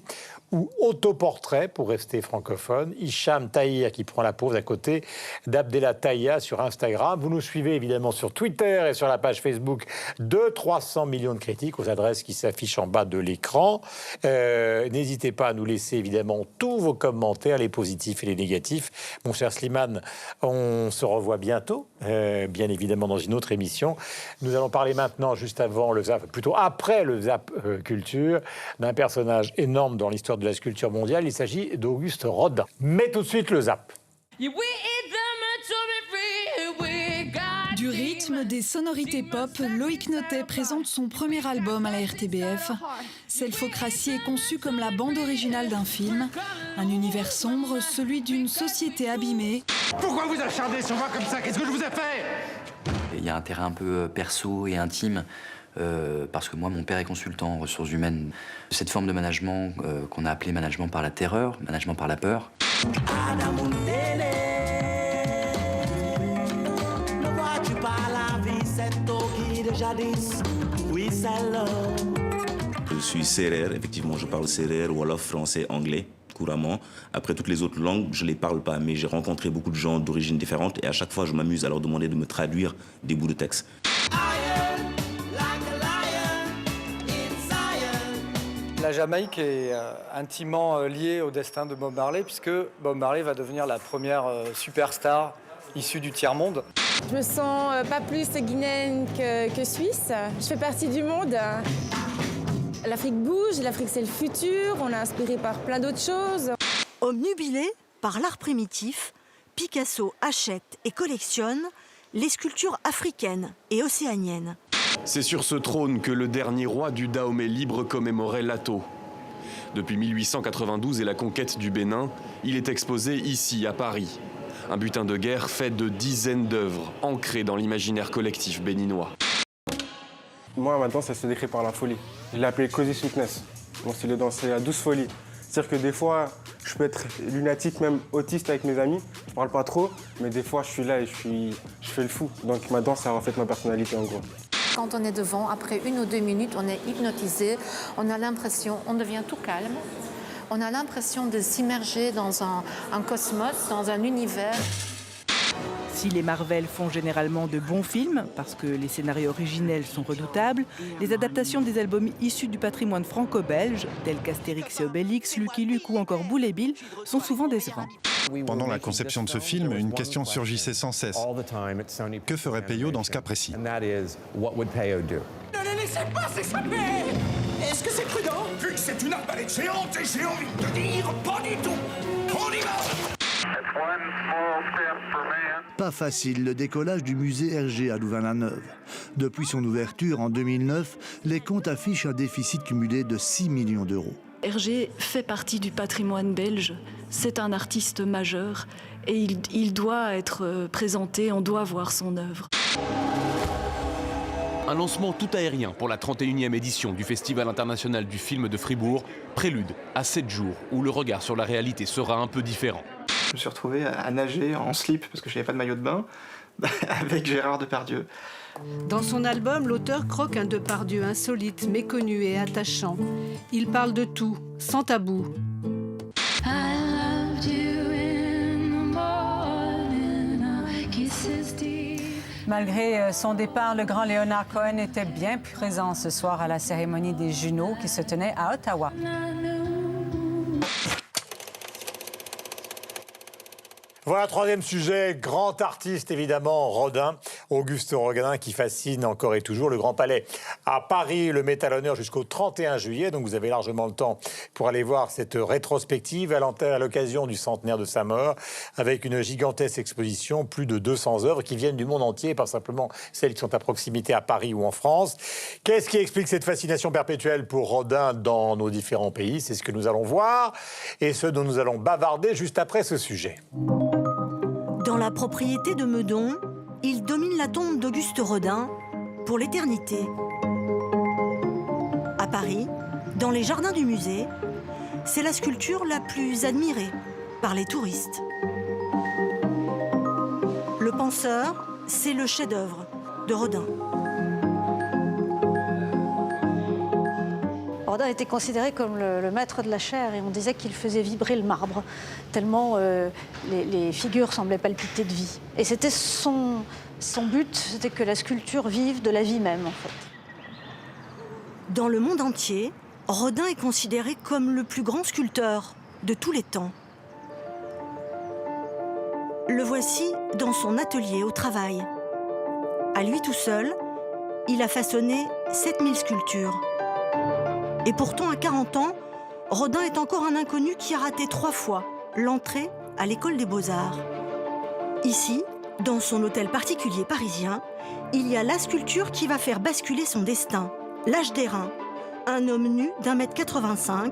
ou autoportrait, pour rester francophone. Hicham Tahir qui prend la pose à côté d'Abdella Taïa sur Instagram. Vous nous suivez évidemment sur Twitter et sur la page Facebook de 300 millions de critiques aux adresses qui s'affichent en bas de l'écran. N'hésitez pas à nous laisser évidemment tous vos commentaires, les positifs et les négatifs. Mon cher Slimane, on se revoit bientôt, bien évidemment dans une autre émission. Nous allons parler maintenant, juste avant le Zap, plutôt après le Zap Culture, d'un personnage énorme dans l'histoire de la sculpture mondiale. Il s'agit d'Auguste Rodin. Mais tout de suite, le Zap. You we eat them to be free. incarne des sonorités pop, Loïc Notet présente son premier album à la RTBF. Selfocratie est conçu comme la bande originale d'un film. Un univers sombre, celui d'une société abîmée. Pourquoi vous acharnez sur moi comme ça? Qu'est-ce que je vous ai fait? Il y a un terrain un peu perso et intime, parce que moi, mon père est consultant en ressources humaines. Cette forme de management qu'on a appelé management par la terreur, management par la peur. Je suis sérère, effectivement, je parle sérère, wolof, français, anglais, couramment. Après, toutes les autres langues, je ne les parle pas, mais j'ai rencontré beaucoup de gens d'origines différentes et à chaque fois, je m'amuse à leur demander de me traduire des bouts de texte. La Jamaïque est intimement liée au destin de Bob Marley, puisque Bob Marley va devenir la première superstar issue du tiers-monde. Je me sens pas plus guinéenne que suisse. Je fais partie du monde. L'Afrique bouge, l'Afrique c'est le futur, on est inspiré par plein d'autres choses. Obnubilé par l'art primitif, Picasso achète et collectionne les sculptures africaines et océaniennes. C'est sur ce trône que le dernier roi du Dahomey libre commémorait Lato. Depuis 1892 et la conquête du Bénin, il est exposé ici, à Paris. Un butin de guerre fait de dizaines d'œuvres, ancrées dans l'imaginaire collectif béninois. Moi, maintenant, ça se décrit par la folie. Je l'ai appelé Cozy Sweetness. Mon style de danse, c'est la douce folie. C'est-à-dire que des fois, je peux être lunatique, même autiste avec mes amis. Je parle pas trop, mais des fois, je suis là et je fais le fou. Donc ma danse, ça reflète ma personnalité, en gros. Quand on est devant, après 1 ou 2 minutes, on est hypnotisé. On a l'impression, on devient tout calme. On a l'impression de s'immerger dans un cosmos, dans un univers. Si les Marvel font généralement de bons films, parce que les scénarios originels sont redoutables, les adaptations des albums issus du patrimoine franco-belge, tels qu'Astérix et Obélix, Lucky Luke ou encore Boule et Bill, sont souvent décevants. Pendant la conception de ce film, une question surgissait sans cesse. Que ferait Peyo dans ce cas précis? Ne les laissez pas s'échapper! Est-ce que c'est prudent? Vu que c'est une arbalète géante, et j'ai envie de dire pas du tout! On y va! Pas facile le décollage du musée Hergé à Louvain-la-Neuve. Depuis son ouverture en 2009, les comptes affichent un déficit cumulé de 6 millions d'euros. Hergé fait partie du patrimoine belge. C'est un artiste majeur et il doit être présenté, on doit voir son œuvre. Un lancement tout aérien pour la 31e édition du Festival international du film de Fribourg, prélude à 7 jours où le regard sur la réalité sera un peu différent. Je me suis retrouvé à nager en slip parce que je n'avais pas de maillot de bain avec Gérard Depardieu. Dans son album, l'auteur croque un Depardieu insolite, méconnu et attachant. Il parle de tout, sans tabou. Malgré son départ, le grand Leonard Cohen était bien présent ce soir à la cérémonie des Junos qui se tenait à Ottawa. Voilà, troisième sujet, grand artiste évidemment, Rodin, Auguste Rodin qui fascine encore et toujours le Grand Palais à Paris, le met à l'honneur jusqu'au 31 juillet, donc vous avez largement le temps pour aller voir cette rétrospective à l'occasion du centenaire de sa mort, avec une gigantesque exposition, plus de 200 œuvres qui viennent du monde entier, pas simplement celles qui sont à proximité à Paris ou en France. Qu'est-ce qui explique cette fascination perpétuelle pour Rodin dans nos différents pays? C'est ce que nous allons voir et ce dont nous allons bavarder juste après ce sujet. Dans la propriété de Meudon, il domine la tombe d'Auguste Rodin pour l'éternité. À Paris, dans les jardins du musée, c'est la sculpture la plus admirée par les touristes. Le Penseur, c'est le chef-d'œuvre de Rodin. Rodin était considéré comme le maître de la chair et on disait qu'il faisait vibrer le marbre, tellement les figures semblaient palpiter de vie. Et c'était son but, c'était que la sculpture vive de la vie même, en fait. Dans le monde entier, Rodin est considéré comme le plus grand sculpteur de tous les temps. Le voici dans son atelier au travail. À lui tout seul, il a façonné 7000 sculptures. Et pourtant, à 40 ans, Rodin est encore un inconnu qui a raté 3 fois l'entrée à l'école des Beaux-Arts. Ici, dans son hôtel particulier parisien, il y a la sculpture qui va faire basculer son destin. L'âge d'airain, un homme nu d'1,85 m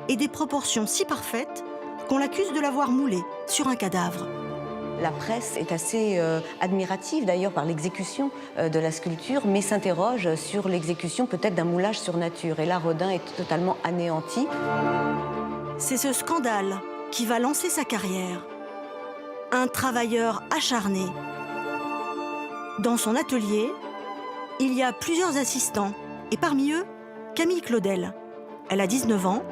et des proportions si parfaites qu'on l'accuse de l'avoir moulé sur un cadavre. La presse est assez admirative d'ailleurs par l'exécution de la sculpture, mais s'interroge sur l'exécution peut-être d'un moulage sur nature. Et là, Rodin est totalement anéanti. C'est ce scandale qui va lancer sa carrière. Un travailleur acharné. Dans son atelier, il y a plusieurs assistants, et parmi eux, Camille Claudel. Elle a 19 ans,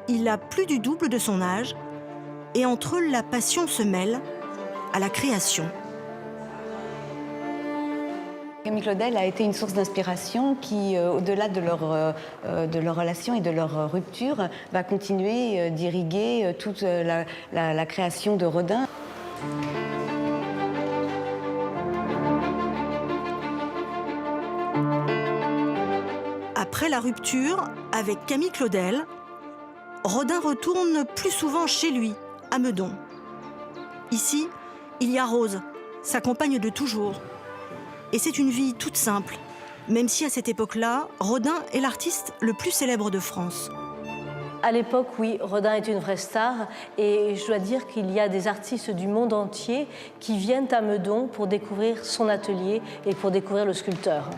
il a plus du double de son âge, et entre eux, la passion se mêle à la création. Camille Claudel a été une source d'inspiration qui, au-delà de leur relation et de leur rupture, va continuer d'irriguer toute la création de Rodin. Après la rupture avec Camille Claudel, Rodin retourne plus souvent chez lui, à Meudon. Ici, il y a Rose, sa compagne de toujours. Et c'est une vie toute simple, même si à cette époque-là, Rodin est l'artiste le plus célèbre de France. À l'époque, oui, Rodin est une vraie star et je dois dire qu'il y a des artistes du monde entier qui viennent à Meudon pour découvrir son atelier et pour découvrir le sculpteur.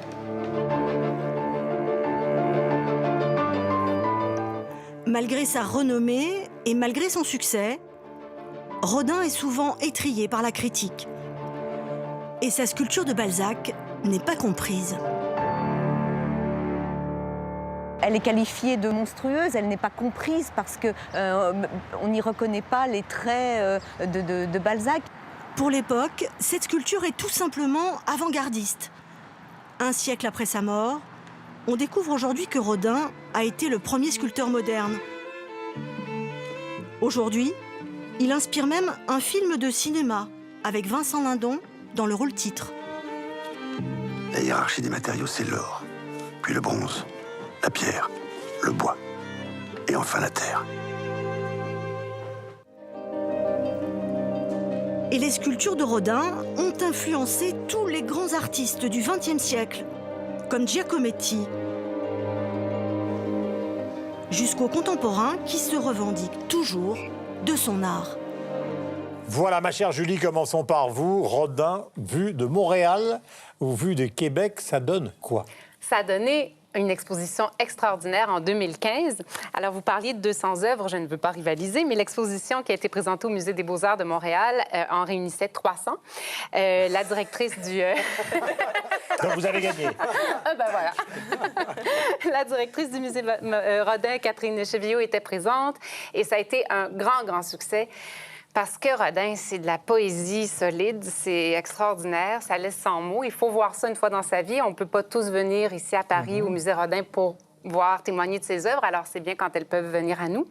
Malgré sa renommée et malgré son succès, Rodin est souvent étrillé par la critique. Et sa sculpture de Balzac n'est pas comprise. Elle est qualifiée de monstrueuse, elle n'est pas comprise parce qu'on n'y reconnaît pas les traits de Balzac. Pour l'époque, cette sculpture est tout simplement avant-gardiste. Un siècle après sa mort, on découvre aujourd'hui que Rodin a été le premier sculpteur moderne. Aujourd'hui, il inspire même un film de cinéma avec Vincent Lindon dans le rôle titre. La hiérarchie des matériaux, c'est l'or, puis le bronze, la pierre, le bois, et enfin la terre. Et les sculptures de Rodin ont influencé tous les grands artistes du XXe siècle, comme Giacometti, jusqu'aux contemporains qui se revendiquent toujours de son art. Voilà, ma chère Julie, commençons par vous. Rodin, vu de Montréal ou vu de Québec, ça donne quoi? Ça a donné une exposition extraordinaire en 2015. Alors, vous parliez de 200 œuvres, je ne veux pas rivaliser, mais l'exposition qui a été présentée au Musée des Beaux-Arts de Montréal en réunissait 300. La directrice du... Donc, vous avez gagné. Ben voilà. La directrice du Musée Rodin, Catherine Chevillot, était présente et ça a été un grand, grand succès. Parce que Rodin, c'est de la poésie solide, c'est extraordinaire, ça laisse sans mots. Il faut voir ça une fois dans sa vie. On ne peut pas tous venir ici à Paris au Musée Rodin pour voir, témoigner de ses œuvres. Alors, c'est bien quand elles peuvent venir à nous.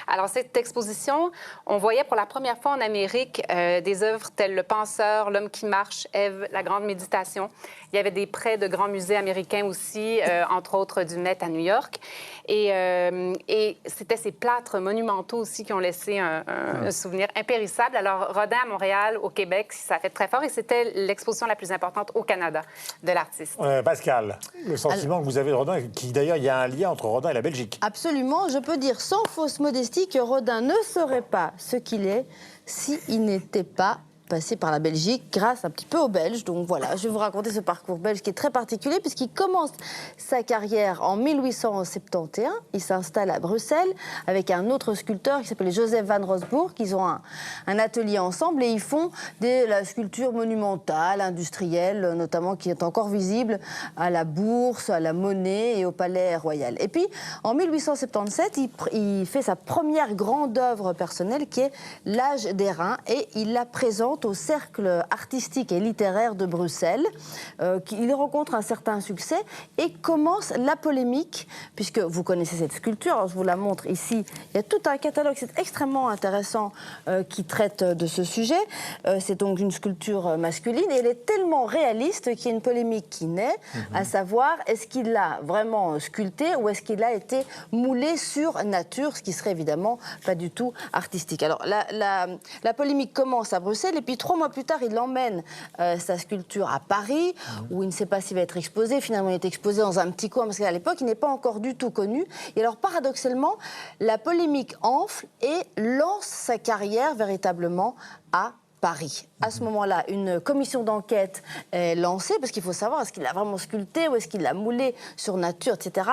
Alors, cette exposition, on voyait pour la première fois en Amérique des œuvres telles Le Penseur, L'Homme qui marche, Ève, La Grande Méditation. Il y avait des prêts de grands musées américains aussi, entre autres du Met à New York. Et c'était ces plâtres monumentaux aussi qui ont laissé un souvenir impérissable. Alors, Rodin à Montréal, au Québec, ça a fait très fort et c'était l'exposition la plus importante au Canada de l'artiste. Pascal, le sentiment que vous avez de Rodin, qui d'ailleurs, il y a un lien entre Rodin et la Belgique. Absolument. Je peux dire sans fausse modestie que Rodin ne serait pas ce qu'il est s'il n'était pas passé par la Belgique grâce un petit peu aux Belges. Donc voilà, je vais vous raconter ce parcours belge qui est très particulier puisqu'il commence sa carrière en 1871. Il s'installe à Bruxelles avec un autre sculpteur qui s'appelle Joseph van Rosburg. Ils ont un atelier ensemble et ils font la sculpture monumentale, industrielle, notamment qui est encore visible à la Bourse, à la Monnaie et au Palais Royal. Et puis, en 1877, il fait sa première grande œuvre personnelle qui est L'Âge d'airain et il la présente au cercle artistique et littéraire de Bruxelles. Il rencontre un certain succès et commence la polémique, puisque vous connaissez cette sculpture, alors je vous la montre ici. Il y a tout un catalogue, c'est extrêmement intéressant, qui traite de ce sujet. C'est donc une sculpture masculine et elle est tellement réaliste qu'il y a une polémique qui naît, à savoir, est-ce qu'il l'a vraiment sculpté ou est-ce qu'il a été moulé sur nature, ce qui serait évidemment pas du tout artistique. Alors la polémique commence à Bruxelles et puis 3 mois plus tard, il emmène sa sculpture à Paris, où il ne sait pas s'il va être exposé. Finalement, il est exposé dans un petit coin, parce qu'à l'époque, il n'est pas encore du tout connu. Et alors, paradoxalement, la polémique enfle et lance sa carrière véritablement à Paris. À ce moment-là, une commission d'enquête est lancée, parce qu'il faut savoir, est-ce qu'il l'a vraiment sculpté ou est-ce qu'il l'a moulé sur nature, etc.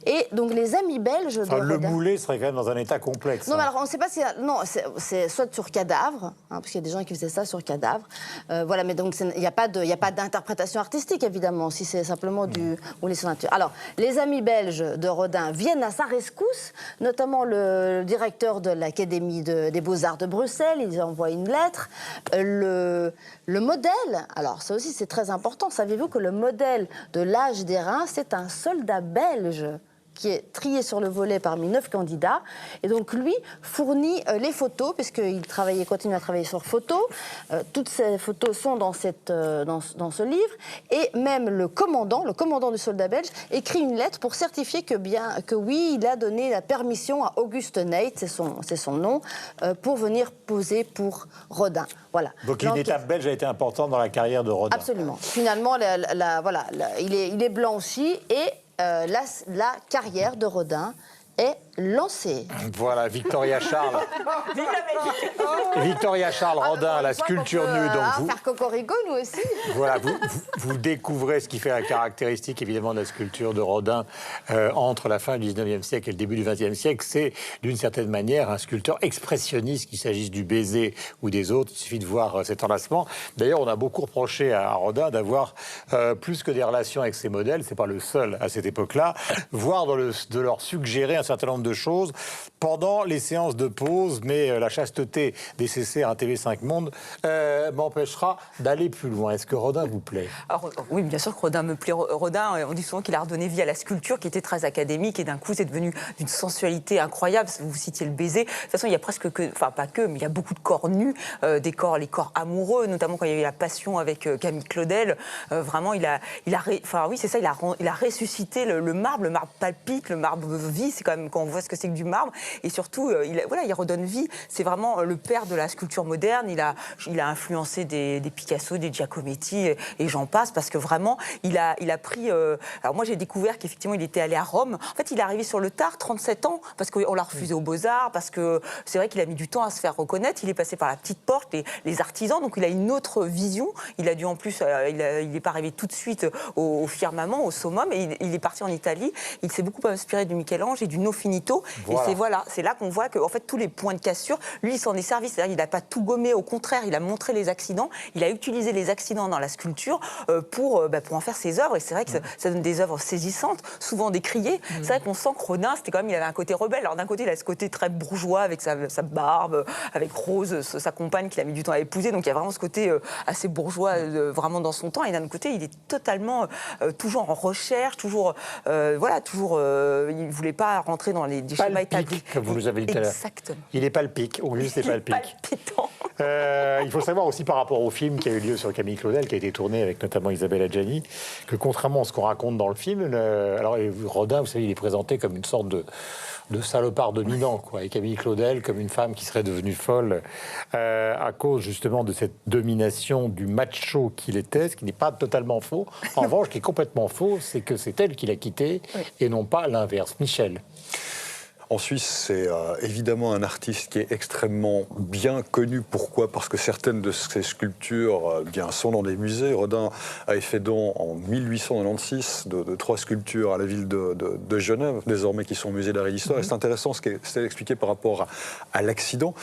Et donc les amis belges... le moulé serait quand même dans un état complexe. Non, mais alors on ne sait pas si... Non, c'est soit sur cadavre, parce qu'il y a des gens qui faisaient ça sur cadavre. Voilà, mais donc il n'y a pas d'interprétation artistique, évidemment, si c'est simplement du moulé sur nature. Alors, les amis belges de Rodin viennent à sa rescousse, notamment le directeur de l'Académie des Beaux-Arts de Bruxelles. Ils envoient une lettre. Le modèle, alors ça aussi c'est très important, saviez-vous que le modèle de l'âge d'airain, c'est un soldat belge qui est trié sur le volet parmi 9 candidats. Et donc, lui fournit les photos, puisqu'il continue à travailler sur photos. Toutes ces photos sont dans ce livre. Et même le commandant du soldat belge, écrit une lettre pour certifier que oui, il a donné la permission à Auguste Neyt, c'est son nom, pour venir poser pour Rodin. Voilà. Donc, une étape belge a été importante dans la carrière de Rodin. Absolument. Finalement, il est blanchi et la carrière de Rodin est lancée. Voilà, Victoria Charles. Victoria Charles Rodin, la sculpture nue. Donc faire cocorico, nous aussi. Voilà, vous découvrez ce qui fait la caractéristique, évidemment, de la sculpture de Rodin entre la fin du 19e siècle et le début du 20e siècle. C'est, d'une certaine manière, un sculpteur expressionniste, qu'il s'agisse du baiser ou des autres. Il suffit de voir cet enlacement. D'ailleurs, on a beaucoup reproché à Rodin d'avoir plus que des relations avec ses modèles, c'est pas le seul à cette époque-là, voire de leur suggérer un certain nombre de choses pendant les séances de pause, mais la chasteté des CCR à TV5 Monde m'empêchera d'aller plus loin. Est-ce que Rodin vous plaît? Alors, oui, bien sûr que Rodin me plaît. Rodin, on dit souvent qu'il a redonné vie à la sculpture, qui était très académique, et d'un coup, c'est devenu d'une sensualité incroyable. Vous citiez le baiser. De toute façon, il y a presque que, enfin pas que, mais il y a beaucoup de corps nus, les corps amoureux, notamment quand il y avait la passion avec Camille Claudel. Vraiment, il a ressuscité le marbre. Le marbre palpite, le marbre vit. C'est quand même quand on voit ce que c'est que du marbre. Et surtout, il redonne vie. C'est vraiment le père de la sculpture moderne. Il a influencé des Picasso, des Giacometti et j'en passe, parce que vraiment, il a pris... alors moi, j'ai découvert qu'effectivement, il était allé à Rome. En fait, il est arrivé sur le tard, 37 ans, parce qu'on l'a refusé aux Beaux-Arts, parce que c'est vrai qu'il a mis du temps à se faire reconnaître. Il est passé par la petite porte, les artisans, donc il a une autre vision. Il a dû en plus... il n'est pas arrivé tout de suite au firmament, au summum, et il est parti en Italie. Il s'est beaucoup inspiré du Michel-Ange et du No Finito. Voilà. Et c'est là qu'on voit que en fait, tous les points de cassure, lui, il s'en est servi. C'est-à-dire qu'il n'a pas tout gommé, au contraire, il a montré les accidents. Il a utilisé les accidents dans la sculpture pour en faire ses œuvres. Et c'est vrai que ça donne des œuvres saisissantes, souvent décriées. C'est vrai qu'on sent que Rodin, c'était quand même, il avait un côté rebelle. Alors d'un côté, il a ce côté très bourgeois avec sa barbe, avec Rose, sa compagne qu'il a mis du temps à épouser. Donc il y a vraiment ce côté assez bourgeois, vraiment dans son temps. Et d'un autre côté, il est totalement toujours en recherche, toujours, il ne voulait pas rentrer dans des schémas établis. Comme vous nous avez dit tout à l'heure. Exactement. Il est palpique, Auguste est palpique. Palpitant. Il faut savoir aussi par rapport au film qui a eu lieu sur Camille Claudel, qui a été tourné avec notamment Isabelle Adjani, que contrairement à ce qu'on raconte dans le film, alors Rodin, vous savez, il est présenté comme une sorte de salopard dominant, quoi, et Camille Claudel comme une femme qui serait devenue folle à cause justement de cette domination du macho qu'il était, ce qui n'est pas totalement faux. En revanche, ce qui est complètement faux, c'est que c'est elle qui l'a quitté et non pas l'inverse. Michel. En Suisse, c'est évidemment un artiste qui est extrêmement bien connu. Pourquoi ? Parce que certaines de ses sculptures sont dans des musées. Rodin avait fait don en 1896 de 3 sculptures à la ville de Genève, désormais qui sont au musée d'art et d'histoire. Et c'est intéressant ce qui est expliqué par rapport à l'accident,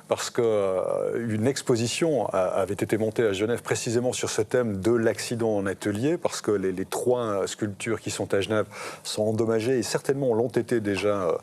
parce qu'une exposition avait été montée à Genève précisément sur ce thème de l'accident en atelier, parce que les 3 sculptures qui sont à Genève sont endommagées et certainement l'ont été déjà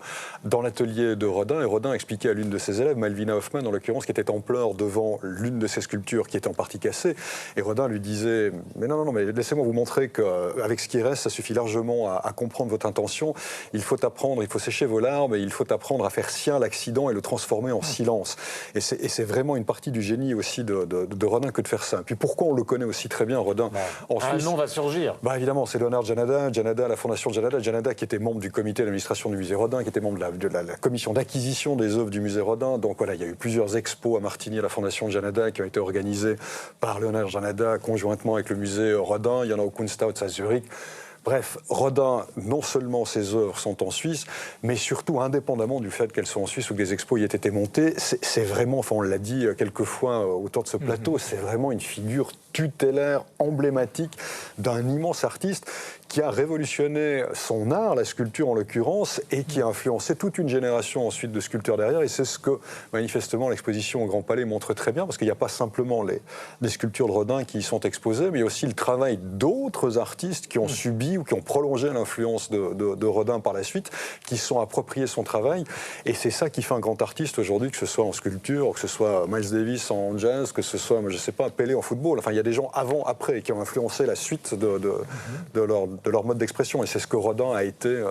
dans l'atelier de Rodin. Et Rodin expliquait à l'une de ses élèves, Malvina Hoffman en l'occurrence, qui était en pleurs devant l'une de ses sculptures qui était en partie cassée. Et Rodin lui disait « Mais non, mais laissez-moi vous montrer qu'avec ce qui reste, ça suffit largement à comprendre votre intention. Il faut apprendre, il faut sécher vos larmes, et il faut apprendre à faire sien l'accident et le transformer en silence. » Et c'est vraiment une partie du génie aussi de Rodin que de faire ça. Et puis pourquoi on le connaît aussi très bien, Rodin en Suisse ? Un nom va surgir. Évidemment, c'est Leonard Janada, la fondation Janada qui était membre du comité d'administration du musée Rodin, qui était membre la commission d'acquisition des œuvres du musée Rodin. Donc voilà, il y a eu plusieurs expos à Martigny, à la Fondation de Janada, qui ont été organisées par Léonard Janada conjointement avec le musée Rodin. Il y en a au Kunsthaus à Zurich. Bref, Rodin, non seulement ses œuvres sont en Suisse, mais surtout, indépendamment du fait qu'elles sont en Suisse ou que des expos y aient été montées, c'est vraiment, enfin on l'a dit quelques fois autour de ce plateau, c'est vraiment une figure tutélaire, emblématique d'un immense artiste qui a révolutionné son art, la sculpture en l'occurrence, et qui a influencé toute une génération ensuite de sculpteurs derrière. Et c'est ce que, manifestement, l'exposition au Grand Palais montre très bien, parce qu'il n'y a pas simplement les sculptures de Rodin qui y sont exposées, mais il y a aussi le travail d'autres artistes qui ont subi ou qui ont prolongé l'influence de Rodin par la suite, qui se sont appropriés son travail. Et c'est ça qui fait un grand artiste aujourd'hui, que ce soit en sculpture, que ce soit Miles Davis en jazz, que ce soit, je ne sais pas, Pelé en football. Enfin, il y a des gens avant, après, qui ont influencé la suite de leur mode d'expression. Et c'est ce que Rodin a été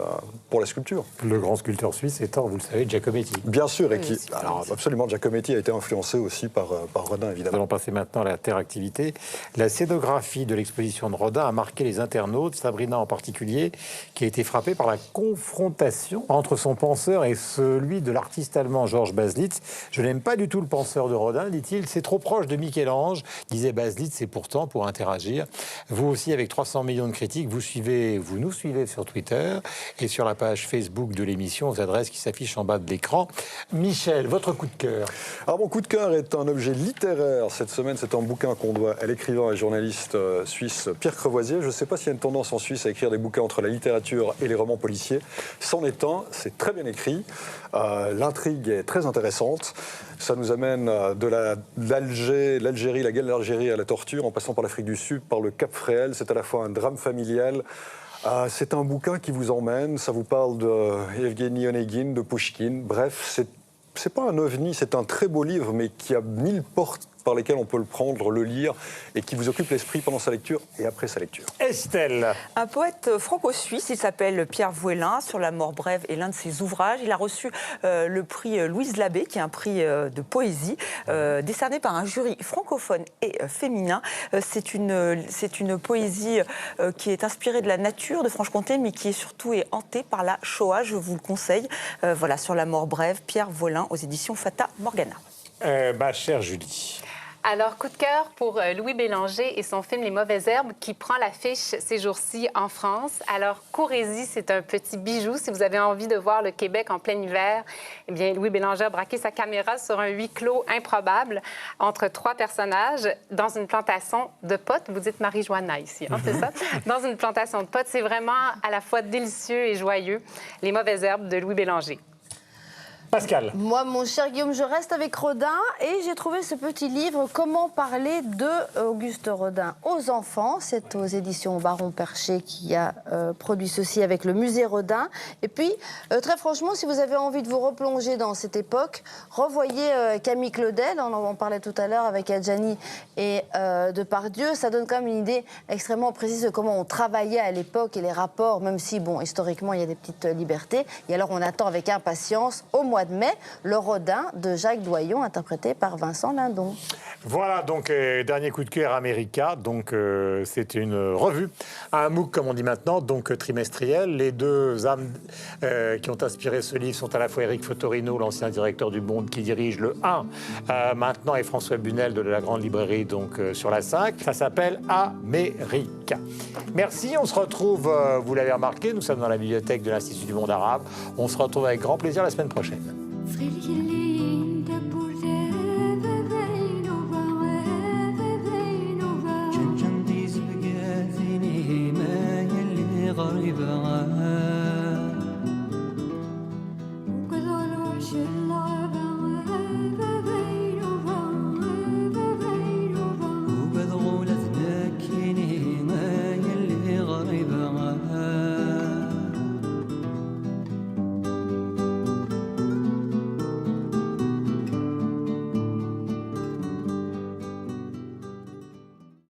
pour la sculpture. Le grand sculpteur suisse étant, vous le savez, Giacometti. Bien sûr, et qui, alors absolument, Giacometti a été influencé aussi par Rodin, évidemment. Nous allons passer maintenant à l'interactivité. La scénographie de l'exposition de Rodin a marqué les internautes, Sabrina en particulier, qui a été frappée par la confrontation entre son penseur et celui de l'artiste allemand Georges Baselitz. Je n'aime pas du tout le penseur de Rodin, dit-il, c'est trop proche de Michel-Ange, disait Baselitz, et pourtant, pour interagir, vous aussi, avec 300 millions de critiques, vous nous suivez sur Twitter et sur la page Facebook de l'émission aux adresses qui s'affichent en bas de l'écran. Michel, votre coup de cœur? Alors mon coup de cœur est un objet littéraire. Cette semaine, c'est un bouquin qu'on doit à l'écrivain et journaliste suisse Pierre Crevoisier. Je ne sais pas s'il y a une tendance en Suisse à écrire des bouquins entre la littérature et les romans policiers. C'en est un, c'est très bien écrit. L'intrigue est très intéressante. Ça nous amène de l'Algérie, la guerre d'Algérie à la torture, en passant par l'Afrique du Sud, par le Cap Fréhel. C'est à la fois un drame familial. C'est un bouquin qui vous emmène. Ça vous parle de Evgeny Onegin, de Pouchkine. Bref, c'est pas un ovni, c'est un très beau livre, mais qui a 1000 portes par lesquelles on peut le prendre, le lire, et qui vous occupe l'esprit pendant sa lecture et après sa lecture. Estelle. Un poète franco-suisse, il s'appelle Pierre Vouellin, Sur la mort brève est l'un de ses ouvrages. Il a reçu le prix Louise Labbé, qui est un prix de poésie, décerné par un jury francophone et féminin. C'est une poésie qui est inspirée de la nature de Franche-Comté, mais qui est surtout hantée par la Shoah, je vous le conseille. Voilà, Sur la mort brève, Pierre Vouellin, aux éditions Fata Morgana. Ma chère Julie. Alors, coup de cœur pour Louis Bélanger et son film Les Mauvaises Herbes qui prend l'affiche ces jours-ci en France. Alors, Courrésie, c'est un petit bijou. Si vous avez envie de voir le Québec en plein hiver, eh bien, Louis Bélanger a braqué sa caméra sur un huis clos improbable entre 3 personnages dans une plantation de potes. Vous dites Marie-Joanna ici, hein, c'est ça? Dans une plantation de potes. C'est vraiment à la fois délicieux et joyeux. Les Mauvaises Herbes de Louis Bélanger. Pascal. Moi, mon cher Guillaume, je reste avec Rodin et j'ai trouvé ce petit livre « Comment parler de Auguste Rodin aux enfants ». C'est aux éditions Baron Perché qui a produit ceci avec le musée Rodin. Et puis, très franchement, si vous avez envie de vous replonger dans cette époque, revoyez Camille Claudel, on en parlait tout à l'heure avec Adjani et Depardieu. Ça donne quand même une idée extrêmement précise de comment on travaillait à l'époque et les rapports, même si, bon, historiquement, il y a des petites libertés. Et alors, on attend avec impatience, au mois de mai, le Rodin de Jacques Doyon, interprété par Vincent Lindon. Voilà, donc, dernier coup de cœur America. Donc, c'est une revue, un MOOC, comme on dit maintenant, donc trimestriel. Les deux âmes qui ont inspiré ce livre sont à la fois Éric Fotorino, l'ancien directeur du Monde, qui dirige le 1 maintenant, et François Bunel de la Grande Librairie, donc sur la 5. Ça s'appelle America. Merci, on se retrouve, vous l'avez remarqué, nous sommes dans la bibliothèque de l'Institut du Monde Arabe. On se retrouve avec grand plaisir la semaine prochaine.